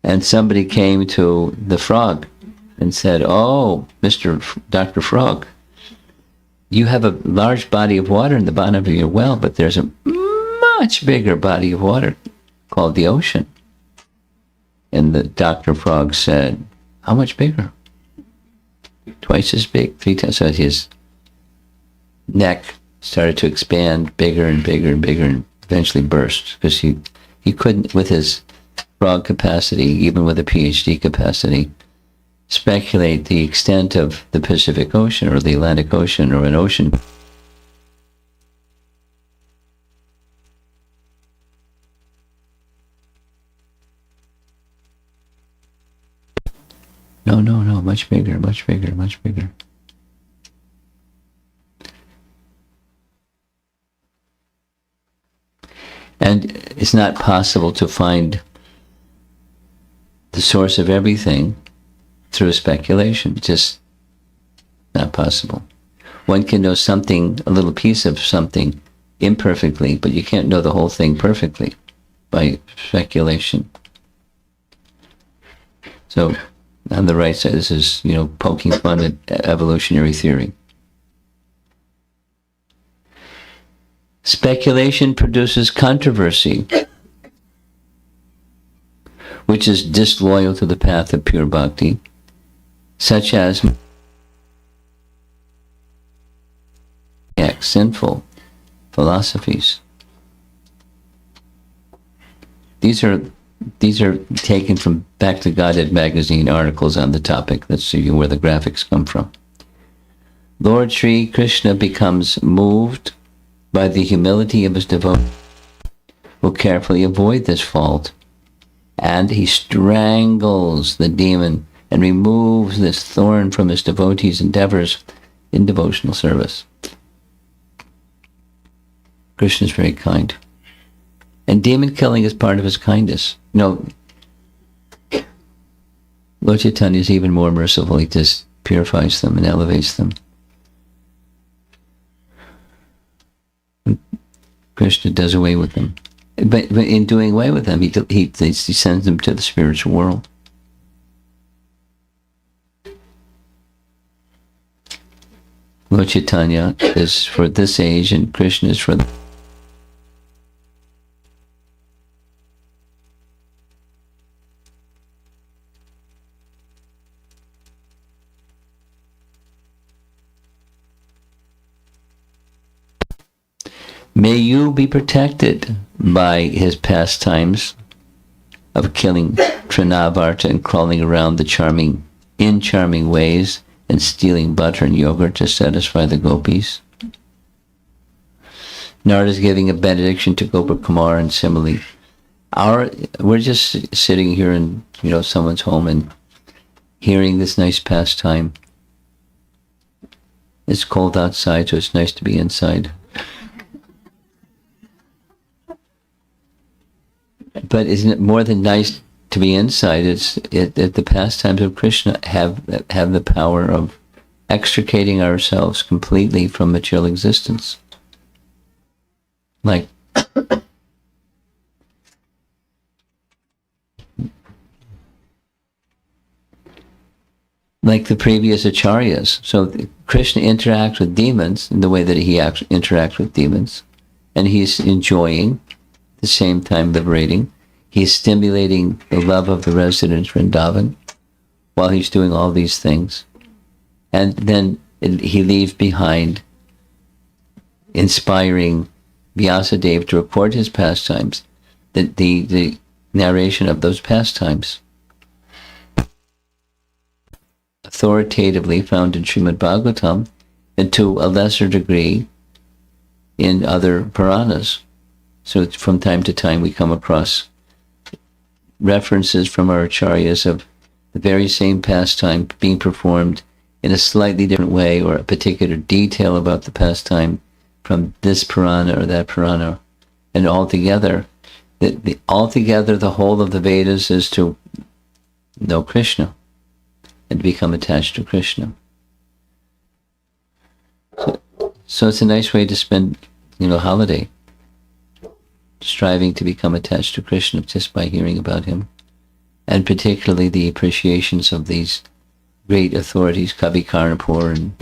And somebody came to the frog and said, "Oh, Dr. Frog, you have a large body of water in the bottom of your well, but there's a much bigger body of water called the ocean." And the Dr. Frog said, "How much bigger?" "Twice as big, 3 times." So his neck started to expand bigger and bigger and bigger, and eventually burst, because he couldn't, with his frog capacity, even with a PhD capacity, speculate the extent of the Pacific Ocean or the Atlantic Ocean or an ocean. No, much bigger. And it's not possible to find the source of everything through speculation. Just not possible. One can know something, a little piece of something, imperfectly, but you can't know the whole thing perfectly by speculation. So on the right side, this is, poking fun at evolutionary theory. Speculation produces controversy, which is disloyal to the path of pure bhakti, such as sinful philosophies. These are taken from Back to Godhead magazine articles on the topic. Let's see where the graphics come from. Lord Sri Krishna becomes moved by the humility of his devotee, will carefully avoid this fault, and he strangles the demon and removes this thorn from his devotee's endeavors in devotional service. Krishna is very kind. And demon killing is part of his kindness. Lord Chaitanya is even more merciful. He just purifies them and elevates them. Krishna does away with them. But in doing away with them, he sends them to the spiritual world. Lord Chaitanya is for this age, and Krishna is for May you be protected by his pastimes of killing Tṛṇāvarta and crawling around in charming ways and stealing butter and yogurt to satisfy the gopis. Narada is giving a benediction to Gopakumar, and similarly, we're just sitting here in someone's home and hearing this nice pastime. It's cold outside, so it's nice to be inside. But isn't it more than nice to be inside? The pastimes of Krishna have the power of extricating ourselves completely from material existence. Like the previous acharyas. So Krishna interacts with demons in the way that he interacts with demons, and he's enjoying, at the same time liberating. He's stimulating the love of the residents Vrindavan while he's doing all these things. And then he leaves behind inspiring Vyasadeva to record his pastimes, the narration of those pastimes, authoritatively found in Srimad Bhagavatam, and to a lesser degree in other Puranas. So from time to time we come across references from our acharyas of the very same pastime being performed in a slightly different way, or a particular detail about the pastime from this Purana or that Purana. And altogether, the whole of the Vedas is to know Krishna and to become attached to Krishna. So it's a nice way to spend, holiday, striving to become attached to Krishna just by hearing about him, and particularly the appreciations of these great authorities, Kavi Karnapur and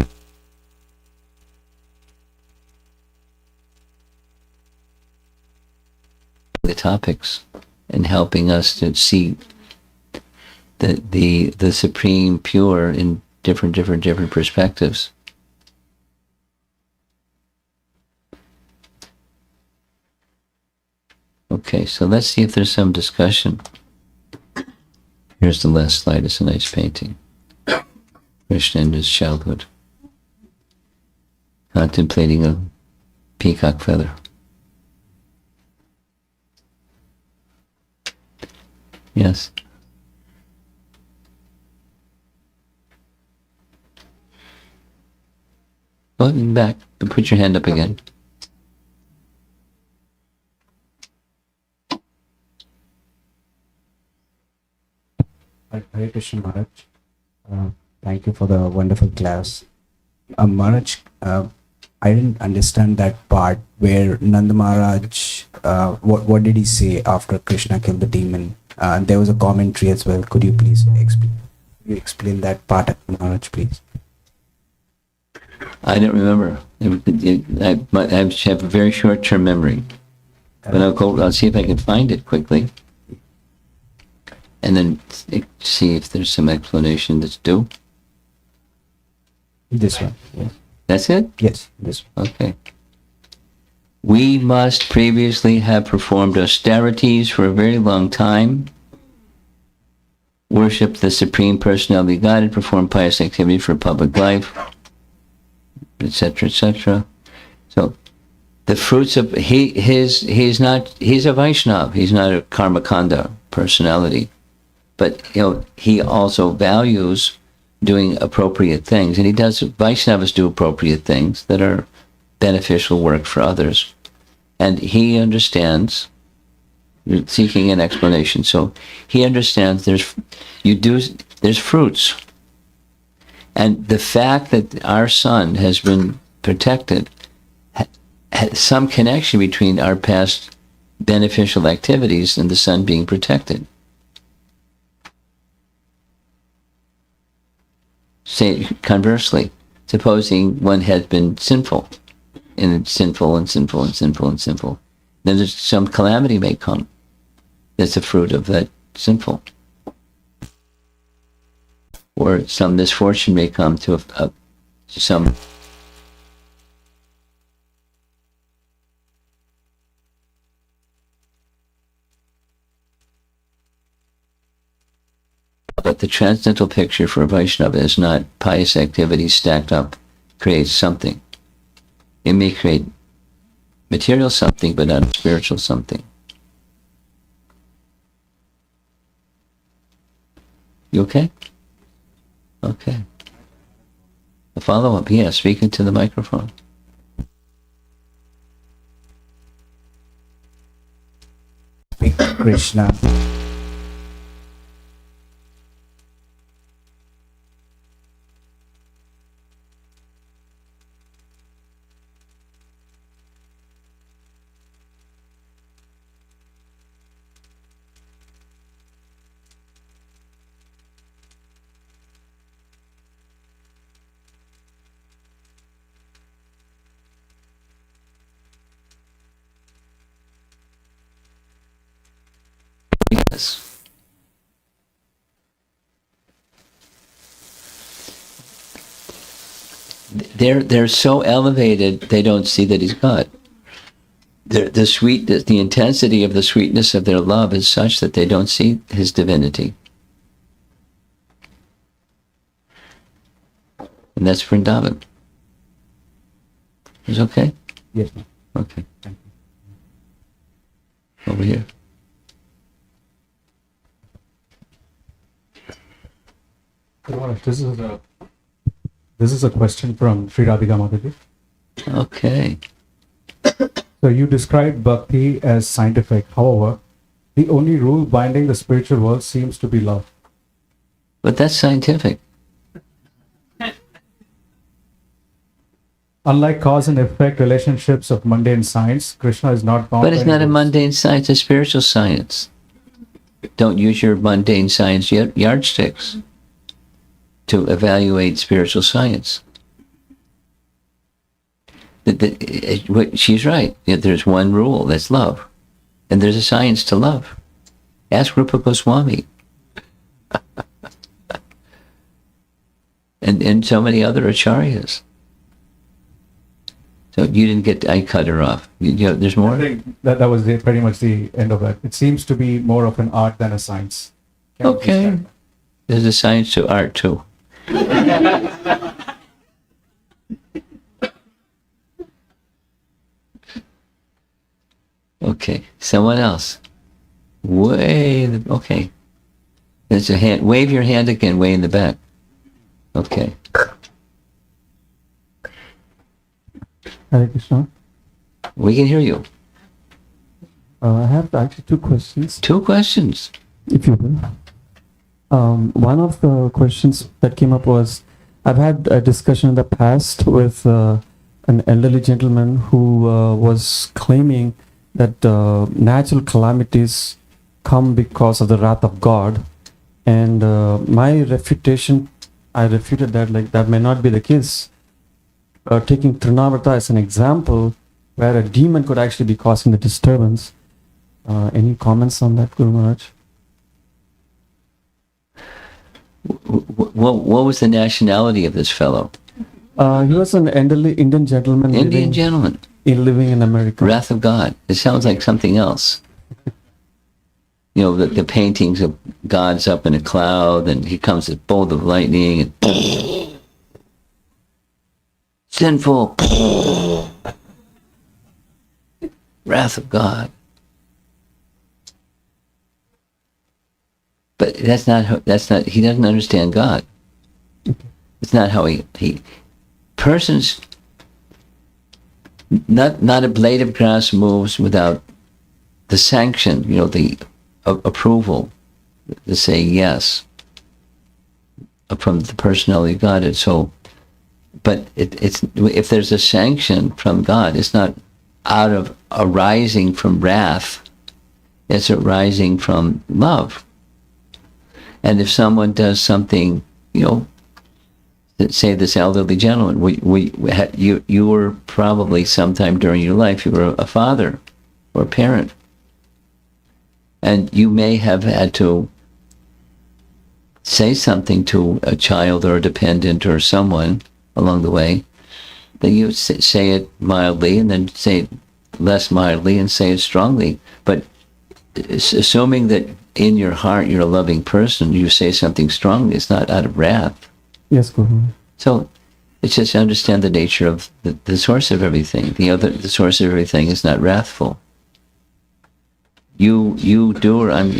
the topics, and helping us to see the supreme pure in different perspectives. Okay, so let's see if there's some discussion. Here's the last slide. It's a nice painting. Krishna in his childhood, contemplating a peacock feather. Yes. Go ahead back, but put your hand up again. Hare Krishna Maharaj. Thank you for the wonderful class. Maharaj, I didn't understand that part where Nanda Maharaj, what did he say after Krishna killed the demon? There was a commentary as well. Could you please explain that part, Maharaj, please? I don't remember. I have a very short-term memory. But I'll see if I can find it quickly. And then see if there's some explanation that's due. This one. Yes. That's it? Yes, this one. Okay. We must previously have performed austerities for a very long time, worshipped the Supreme Personality of Godhead, performed pious activity for public life, etc., etc. So the fruits of he's a Vaishnava. He's not a Karmakanda personality. But he also values doing appropriate things. And he does, Vaishnavas do appropriate things that are beneficial work for others. And he understands, you're seeking an explanation, so he understands there's fruits. And the fact that our son has been protected has some connection between our past beneficial activities and the son being protected. Say, conversely, supposing one has been sinful, and it's sinful and sinful and sinful and sinful, then there's some calamity may come that's a fruit of that sinful. Or some misfortune may come to some but the transcendental picture for a Vaishnava is not pious activities stacked up creates something. It may create material something, but not a spiritual something. You okay? Okay. A follow-up, yeah, speak into the microphone. Krishna. Yes. They're so elevated they don't see that he's God. The sweetness, the intensity of the sweetness of their love is such that they don't see his divinity. And that's Vrindavan. Is okay? Yes, ma'am. Okay. Thank you. Over here. This is a question from Sri Radhika Mataji. Okay. So you described bhakti as scientific. However, the only rule binding the spiritual world seems to be love. But that's scientific. Unlike cause and effect relationships of mundane science, Krishna is not bound. But it's by not a rules. mundane science, it's a spiritual science. Don't use your mundane science yardsticks to evaluate spiritual science. She's right. There's one rule, that's love. And there's a science to love. Ask Rupa Goswami. and so many other acharyas. So you didn't get, I cut her off. There's more? I think that was pretty much the end of it. It seems to be more of an art than a science. Can you Okay. understand? There's a science to art too. Okay, someone else. Okay. There's a hand. Wave your hand again, way in the back. Okay. Hare Krishna. We can hear you. I have actually two questions, 2 questions. if you will. One of the questions that came up was, I've had a discussion in the past with an elderly gentleman who was claiming that natural calamities come because of the wrath of God. And my refutation, I refuted that like that may not be the case. Taking Tṛṇāvarta as an example, where a demon could actually be causing the disturbance. Any comments on that, Guru Maharaj? What was the nationality of this fellow? He was an elderly Indian gentleman Indian gentleman. living in America. Wrath of God. It sounds like something else. You know, the paintings of God's up in a cloud, and he comes with bolt of lightning, and sinful. Wrath of God. But that's not, he doesn't understand God. It's not how he persons. Not a blade of grass moves without the sanction, the approval, the saying yes from the personality of God. And so, but it's if there's a sanction from God, it's not out of arising from wrath. It's arising from love. And if someone does something, say this elderly gentleman, you were probably sometime during your life, you were a father or a parent. And you may have had to say something to a child or a dependent or someone along the way. Then you say it mildly and then say it less mildly and say it strongly. But assuming that in your heart you're a loving person, you say something strongly, it's not out of wrath. Yes, Guru. So it's just to understand the nature of the source of everything. The source of everything is not wrathful. You do or I'm...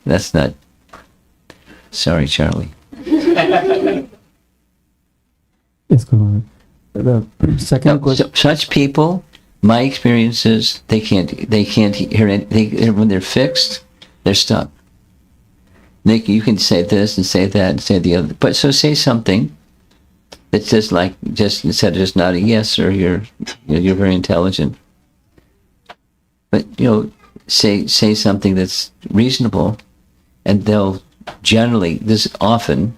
That's not... Sorry, Charlie. Yes, Guru. The second question. Such people, my experience is they can't hear it. When they're fixed, they're stuck. Nick, you can say this and say that and say the other, but so say something that's just instead of just not a yes or you're very intelligent. But say something that's reasonable, and they'll generally, at least often,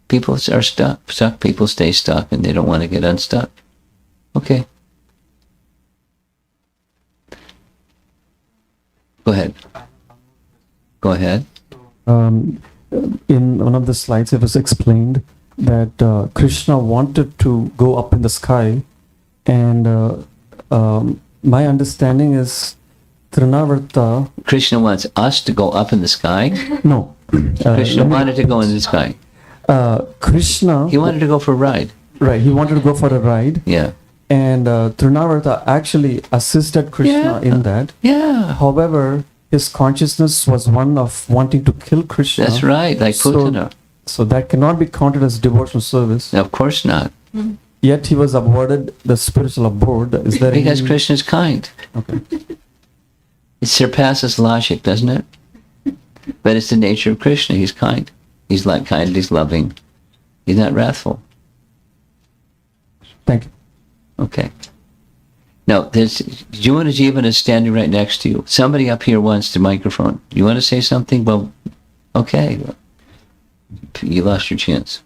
people are stuck. People stay stuck and they don't want to get unstuck. Okay. Go ahead. In one of the slides, it was explained that Krishna wanted to go up in the sky, and my understanding is Tṛṇāvarta. Krishna wants us to go up in the sky? No. Krishna wanted to go in the sky. Krishna... He wanted to go for a ride. Right, he wanted to go for a ride. Yeah. And Tṛṇāvarta actually assisted Krishna in that. Yeah. However, his consciousness was one of wanting to kill Krishna. That's right, like Putana. So that cannot be counted as devotional service. Of course not. Yet he was awarded the spiritual award. Is there Because Krishna's kind. Okay. It surpasses logic, doesn't it? But it's the nature of Krishna. He's kind. He's kind. He's loving. He's not wrathful. Thank you. Okay. Now, Jivana Jivan is standing right next to you. Somebody up here wants the microphone. You want to say something? Well, okay. You lost your chance.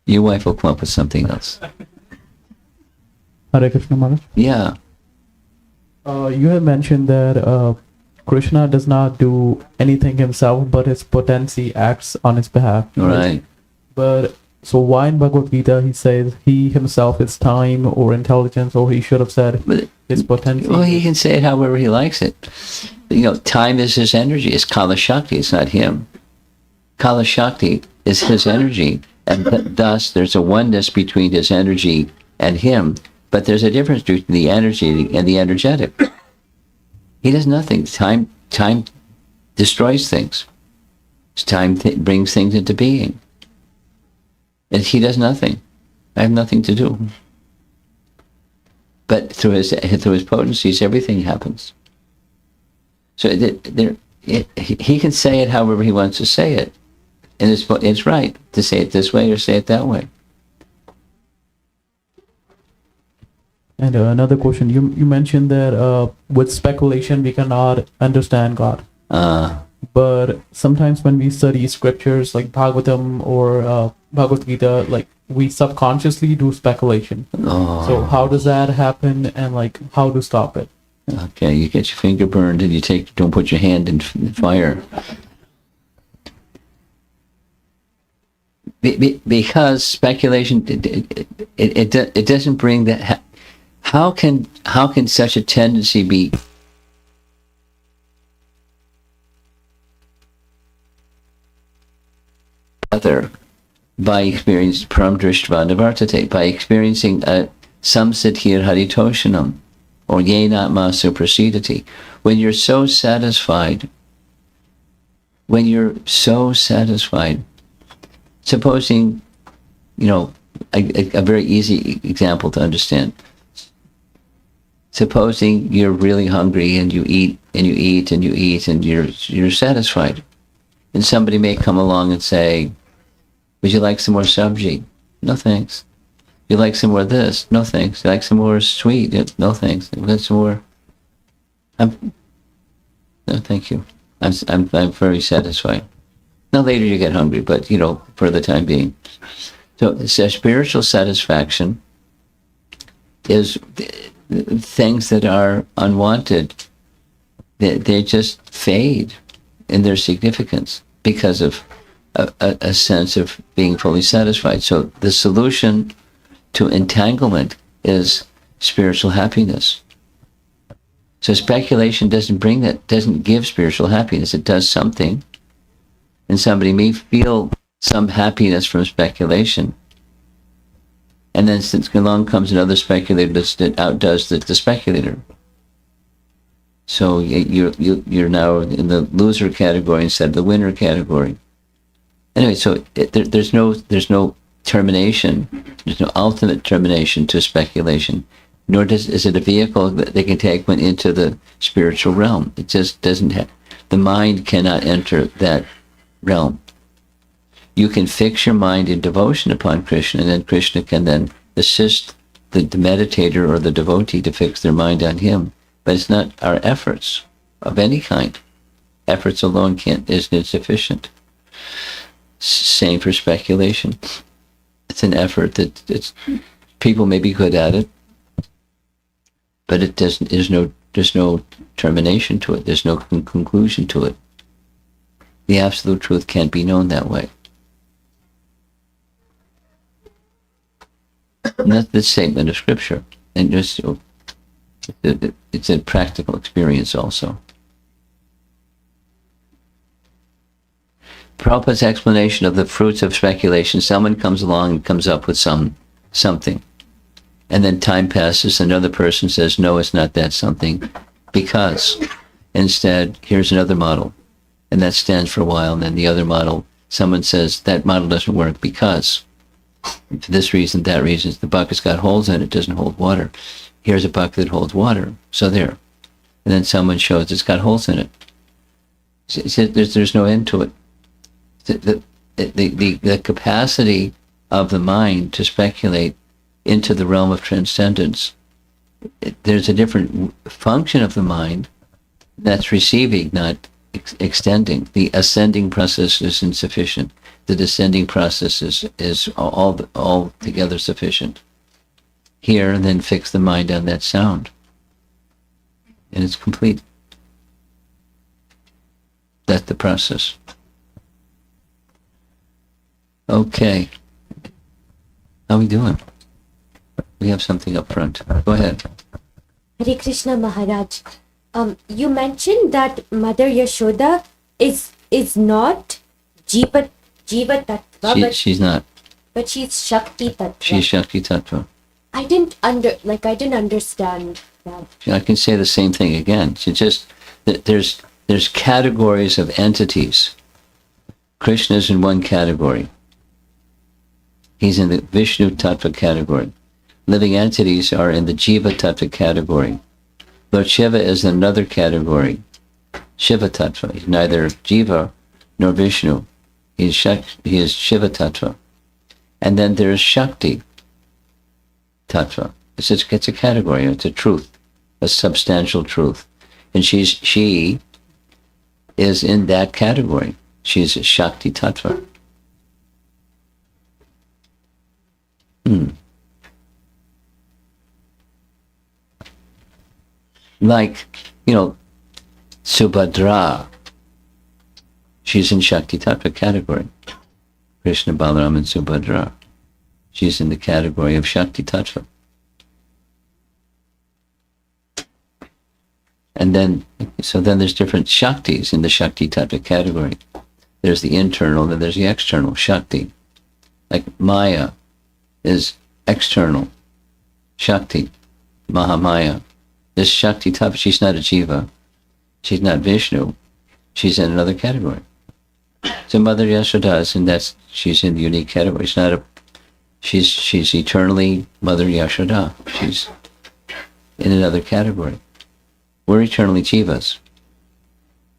Your wife will come up with something else. Hare Krishna Maharaj. Yeah. You have mentioned that Krishna does not do anything himself, but his potency acts on his behalf. Right. But so why in Bhagavad Gita he says he himself is time or intelligence, or he should have said his potency? Well, he can say it however he likes it. Time is his energy. It's Kala Shakti. It's not him. Kala Shakti is his energy, and thus there's a oneness between his energy and him. But there's a difference between the energy and the energetic. He does nothing. Time destroys things. Time brings things into being. And he does nothing. I have nothing to do. But through his potencies, everything happens. So he can say it however he wants to say it, and it's right to say it this way or say it that way. And another question, you mentioned that with speculation we cannot understand God. But sometimes when we study scriptures like Bhagavatam or Bhagavad Gita, like we subconsciously do speculation. So how does that happen, and like how to stop it? Okay, you get your finger burned and don't put your hand in fire. Because speculation, it doesn't bring that. How can such a tendency be? other by experiencing Tṛṇāvarta, by experiencing samsiddhir haritoshanam, or yenatma suprasidati. When you're so satisfied, supposing, a very easy example to understand. Supposing you're really hungry and you eat and you eat and you eat and you're satisfied. And somebody may come along and say, would you like some more sabji? No thanks. You like some more of this? No thanks. You like some more sweet? No thanks. You like some more? No, thank you. I'm very satisfied. Now later you get hungry, but for the time being. So spiritual satisfaction is things that are unwanted. They just fade in their significance because of a sense of being fully satisfied. So the solution to entanglement is spiritual happiness. So speculation doesn't give spiritual happiness. It does something. And somebody may feel some happiness from speculation. And then since along comes another speculator that outdoes the speculator. So you're now in the loser category instead of the winner category. Anyway, so there's no termination. There's no ultimate termination to speculation, nor is it a vehicle that they can take one into the spiritual realm. It just doesn't have. The mind cannot enter that realm. You can fix your mind in devotion upon Krishna, and then Krishna can then assist the meditator or the devotee to fix their mind on him. But it's not our efforts of any kind. Efforts alone isn't insufficient. Same for speculation. It's an effort that people may be good at it, but there's no termination to it. There's no conclusion to it. The absolute truth can't be known that way. And that's the statement of Scripture. And just it's a practical experience also. Prabhupada's explanation of the fruits of speculation, someone comes along and comes up with something. And then time passes, another person says, no, it's not that something, because instead, here's another model. And that stands for a while, and then the other model, someone says, that model doesn't work because, for this reason, that reason, the bucket's got holes in it, doesn't hold water. Here's a bucket that holds water, so there. And then someone shows it's got holes in it. There's no end to it. The capacity of the mind to speculate into the realm of transcendence, there's a different function of the mind that's receiving, not extending. The ascending process is insufficient. The descending process is altogether sufficient. Hear and then fix the mind on that sound, and it's complete. That's the process. Okay. How are we doing? We have something up front. Go ahead. Hare Krishna Maharaj. You mentioned that Mother Yashoda is not Jiva Tattva, She's not. but she's Shakti Tattva. She's Shakti Tattva. I didn't understand that. I can say the same thing again. She just there's categories of entities. Krishna is in one category. He's in the Vishnu Tattva category. Living entities are in the Jiva Tattva category. Lord Shiva is in another category, Shiva Tattva. He's neither Jiva nor Vishnu. He is Shiva Tattva. And then there is Shakti Tattva. It's a category, it's a truth, a substantial truth. And she is in that category. She's a Shakti Tattva. Like, Subhadra. She's in Shakti Tattva category. Krishna, Balaram, and Subhadra. She's in the category of Shakti Tattva. And then there's different Shaktis in the Shakti Tattva category. There's the internal, then there's the external, Shakti. Like Maya is external, Shakti, Mahamaya. This Shakti Tattva, she's not a Jiva. She's not Vishnu. She's in another category. So Mother Yashoda is, and she's in the unique category. She's eternally Mother Yashoda. She's in another category. We're eternally Jivas.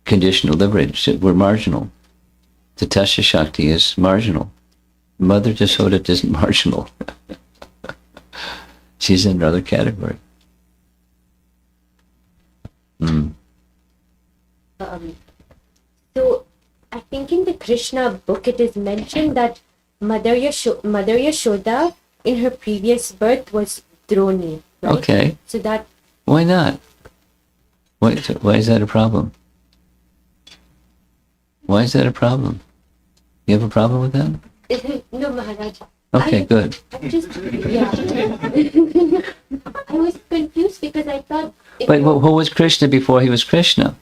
Conditional, liberated. We're marginal. The Tasya Shakti is marginal. Mother Yashoda isn't marginal. She's in another category. So I think in the Krishna book it is mentioned that Mother Yashoda in her previous birth was Droni. Right? Okay. So that. Why not? Why is that a problem? Why is that a problem? You have a problem with that? No, Maharaj. Okay, good. I just, yeah. I was confused because I thought. But who was Krishna before he was Krishna?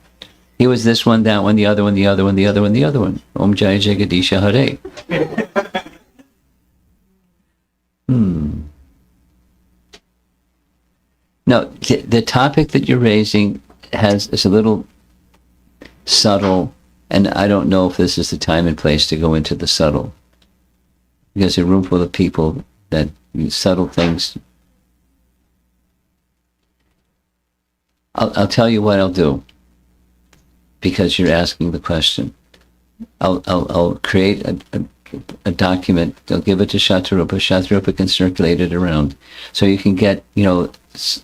He was this one, that one, the other one, the other one, the other one, the other one. Om Jaya Jagadisha Hare. No, the topic that you're raising is a little subtle, and I don't know if this is the time and place to go into the subtle. Because a room full of people that use subtle things. I'll tell you what I'll do, because you're asking the question. I'll create a document. I'll give it to Shatarupa. Shatarupa can circulate it around, so you can get,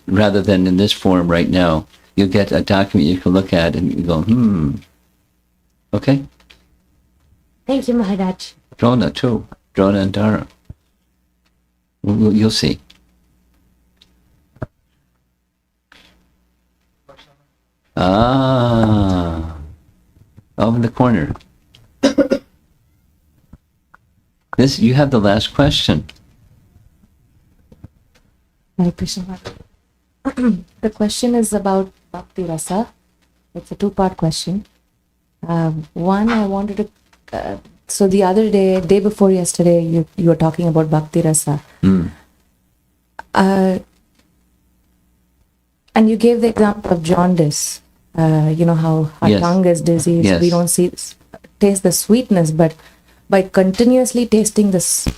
rather than in this form right now, you'll get a document you can look at and you go, Okay? Thank you, Maharaj. Drona too. Drona and Dara. You'll see. Over in the corner. You have the last question. Hare Krishna. The question is about Bhakti Rasa. It's a two-part question. One, I wanted to... so the other day before yesterday, you were talking about Bhakti Rasa. And you gave the example of jaundice. How our tongue is diseased. Yes. We don't taste the sweetness, but by continuously tasting this,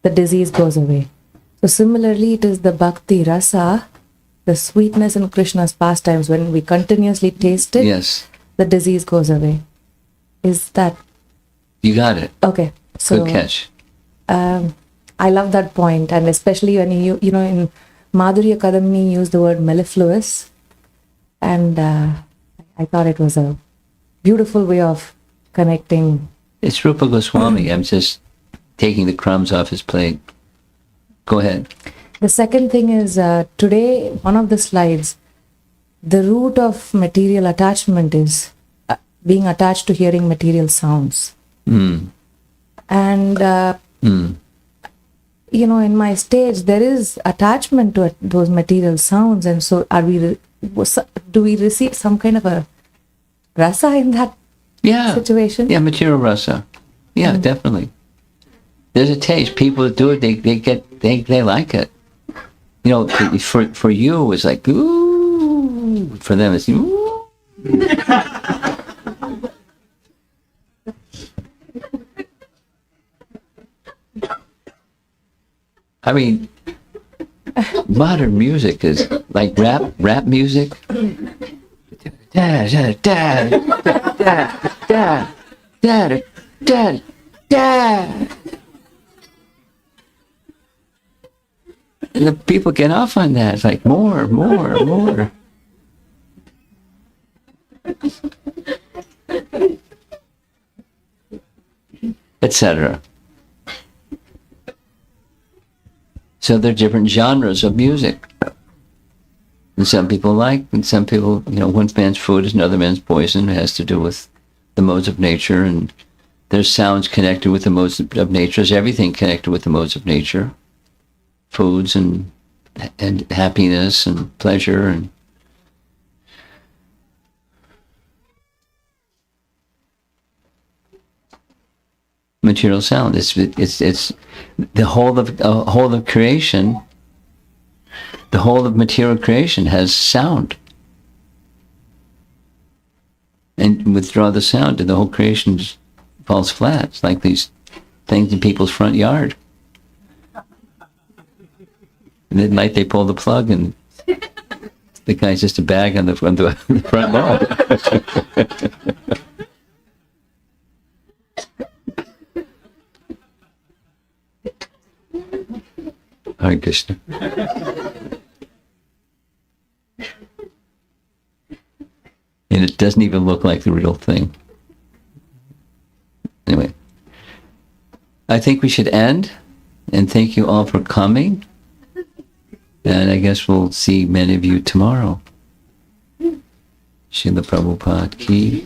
the disease goes away. So similarly, it is the Bhakti Rasa, the sweetness in Krishna's pastimes. When we continuously taste it, Yes. the disease goes away. Is that... You got it. Okay. So, Good catch. I love that point, and especially when in Madhurya Kadamini used the word mellifluous, and I thought it was a beautiful way of connecting. It's Rupa Goswami. I'm just taking the crumbs off his plate. Go ahead. The second thing is, today, one of the slides, the root of material attachment is being attached to hearing material sounds. And, in my stage, there is attachment to those material sounds. And so do we receive some kind of a rasa in that situation? Yeah, material rasa. Yeah, definitely. There's a taste. People that do it, they like it. For you, it's like, ooh. For them, it's, ooh. I mean, modern music is like rap music. And the people get off on that. It's like more. Etc. So there are different genres of music. And some people like, and some people, one man's food is another man's poison. It has to do with the modes of nature, and there's sounds connected with the modes of nature. There's everything connected with the modes of nature. Foods and happiness and pleasure and material sound. It's the whole of creation. The whole of material creation has sound. And withdraw the sound, and the whole creation just falls flat. It's like these things in people's front yard. And at night they pull the plug, and the guy's just a bag on the front lawn. Hare Krishna. And it doesn't even look like the real thing. Anyway, I think we should end, and thank you all for coming. And I guess we'll see many of you tomorrow. Srila Prabhupada ki.